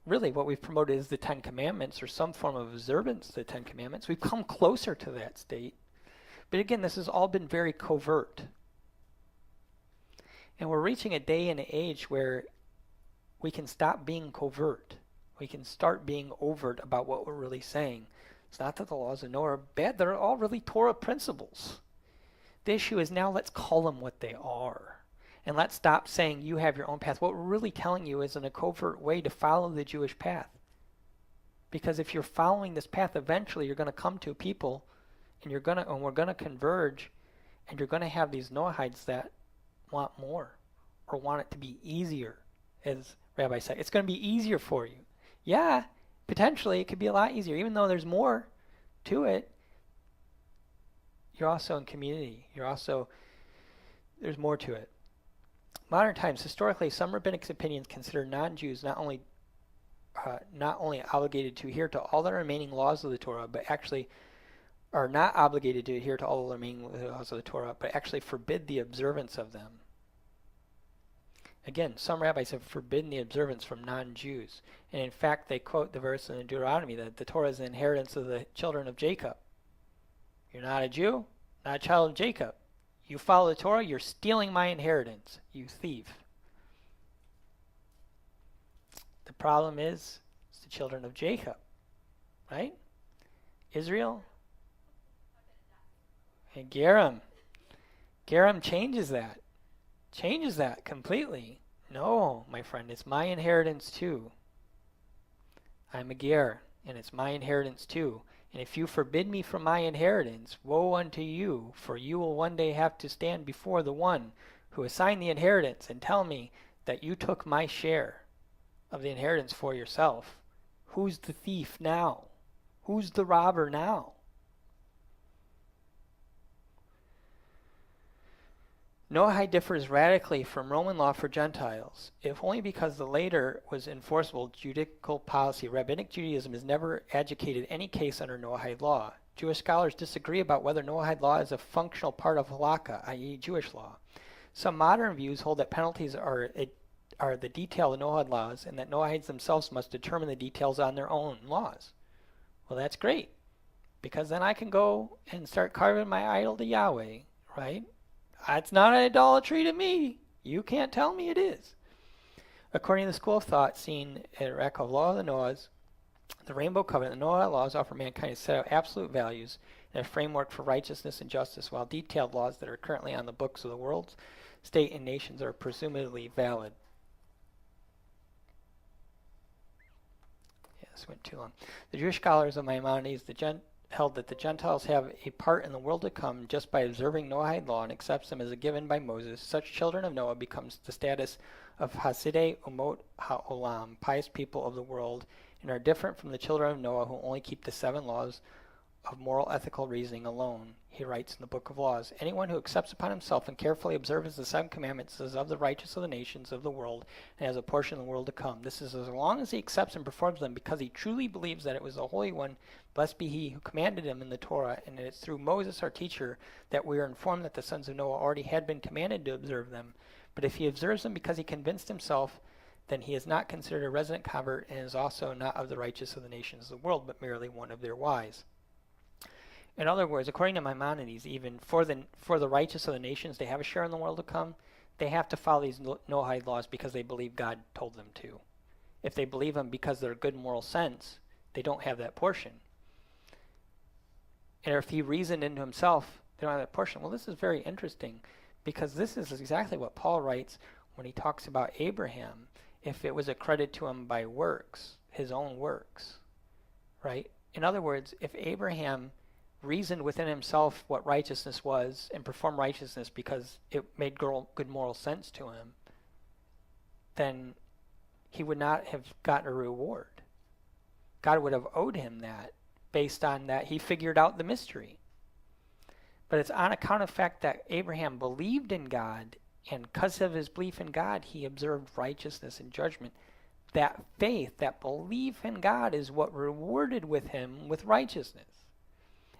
Really, what we've promoted is the Ten Commandments, or some form of observance of the Ten Commandments. We've come closer to that state. But again, this has all been very covert. And we're reaching a day and an age where we can stop being covert. We can start being overt about what we're really saying. It's not that the laws of Noah are bad. They're all really Torah principles. The issue is now let's call them what they are. And let's stop saying you have your own path. What we're really telling you is in a covert way to follow the Jewish path. Because if you're following this path, eventually you're going to come to people, and we're going to converge, and you're going to have these Noahites that want more, or want it to be easier, as Rabbi said. It's going to be easier for you. Yeah, potentially it could be a lot easier. Even though there's more to it, you're also in community. There's more to it. Modern times, historically, some rabbinic opinions consider non-Jews not only obligated to adhere to all the remaining laws of the Torah, but actually are not obligated to adhere to all the remaining laws of the Torah, but actually forbid the observance of them. Again, some rabbis have forbidden the observance from non-Jews. And in fact, they quote the verse in Deuteronomy that the Torah is the inheritance of the children of Jacob. You're not a Jew, not a child of Jacob. You follow the Torah, you're stealing my inheritance, you thief. The problem is, it's the children of Jacob, right? Israel. And Geram changes that. Changes that completely. No, my friend, it's my inheritance too. I'm a ger, and it's my inheritance too. And if you forbid me from my inheritance, woe unto you, for you will one day have to stand before the one who assigned the inheritance and tell me that you took my share of the inheritance for yourself. Who's the thief now? Who's the robber now? Noahide differs radically from Roman law for Gentiles, if only because the later was enforceable judicial policy. Rabbinic Judaism has never adjudicated any case under Noahide law. Jewish scholars disagree about whether Noahide law is a functional part of halakha, i.e. Jewish law. Some modern views hold that penalties are the detail of Noahide laws and that Noahides themselves must determine the details on their own laws. Well, that's great, because then I can go and start carving my idol to Yahweh, right? It's not an idolatry to me. You can't tell me it is. According to the school of thought seen in Rakov Law of the Noahs, the Rainbow Covenant, the Noah laws offer mankind a set of absolute values and a framework for righteousness and justice, while detailed laws that are currently on the books of the world, state, and nations are presumably valid. Yeah, this went too long. The Jewish scholars of Maimonides, held that the Gentiles have a part in the world to come just by observing Noahide law and accepts them as a given by Moses. Such children of Noah becomes the status of Hasidei Umot HaOlam, pious people of the world, and are different from the children of Noah who only keep the 7 laws of moral ethical reasoning alone. He writes in the Book of Laws, anyone who accepts upon himself and carefully observes the 7 commandments is of the righteous of the nations of the world and has a portion of the world to come. This is as long as he accepts and performs them because he truly believes that it was the Holy One, blessed be he, who commanded him in the Torah, and it's through Moses our teacher that we are informed that the sons of Noah already had been commanded to observe them. But if he observes them because he convinced himself, then he is not considered a resident convert and is also not of the righteous of the nations of the world, but merely one of their wise. In other words, according to Maimonides, even for the righteous of the nations, they have a share in the world to come. They have to follow these Noahide laws because they believe God told them to. If they believe them because they're good moral sense, they don't have that portion. And if he reasoned into himself, they don't have that portion. Well, this is very interesting because this is exactly what Paul writes when he talks about Abraham. If it was accredited to him by works, his own works, right? In other words, if Abraham reasoned within himself what righteousness was and performed righteousness because it made good moral sense to him, then he would not have gotten a reward. God would have owed him that based on that he figured out the mystery. But it's on account of the fact that Abraham believed in God, and because of his belief in God, he observed righteousness and judgment. That faith, that belief in God is what rewarded with him with righteousness.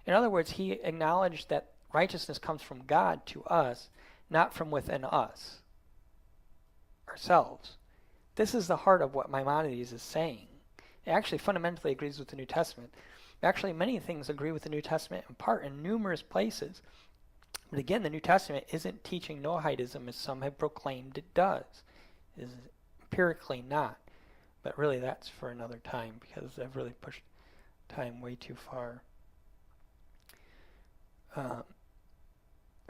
In other words, he acknowledged that righteousness comes from God to us, not from within us, ourselves. This is the heart of what Maimonides is saying. It actually fundamentally agrees with the New Testament. Actually, many things agree with the New Testament in part in numerous places. But again, the New Testament isn't teaching Noahidism as some have proclaimed it does. It is empirically not. But really, that's for another time because I've really pushed time way too far.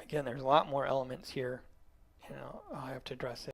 Again, there's a lot more elements here. I'll have to address it.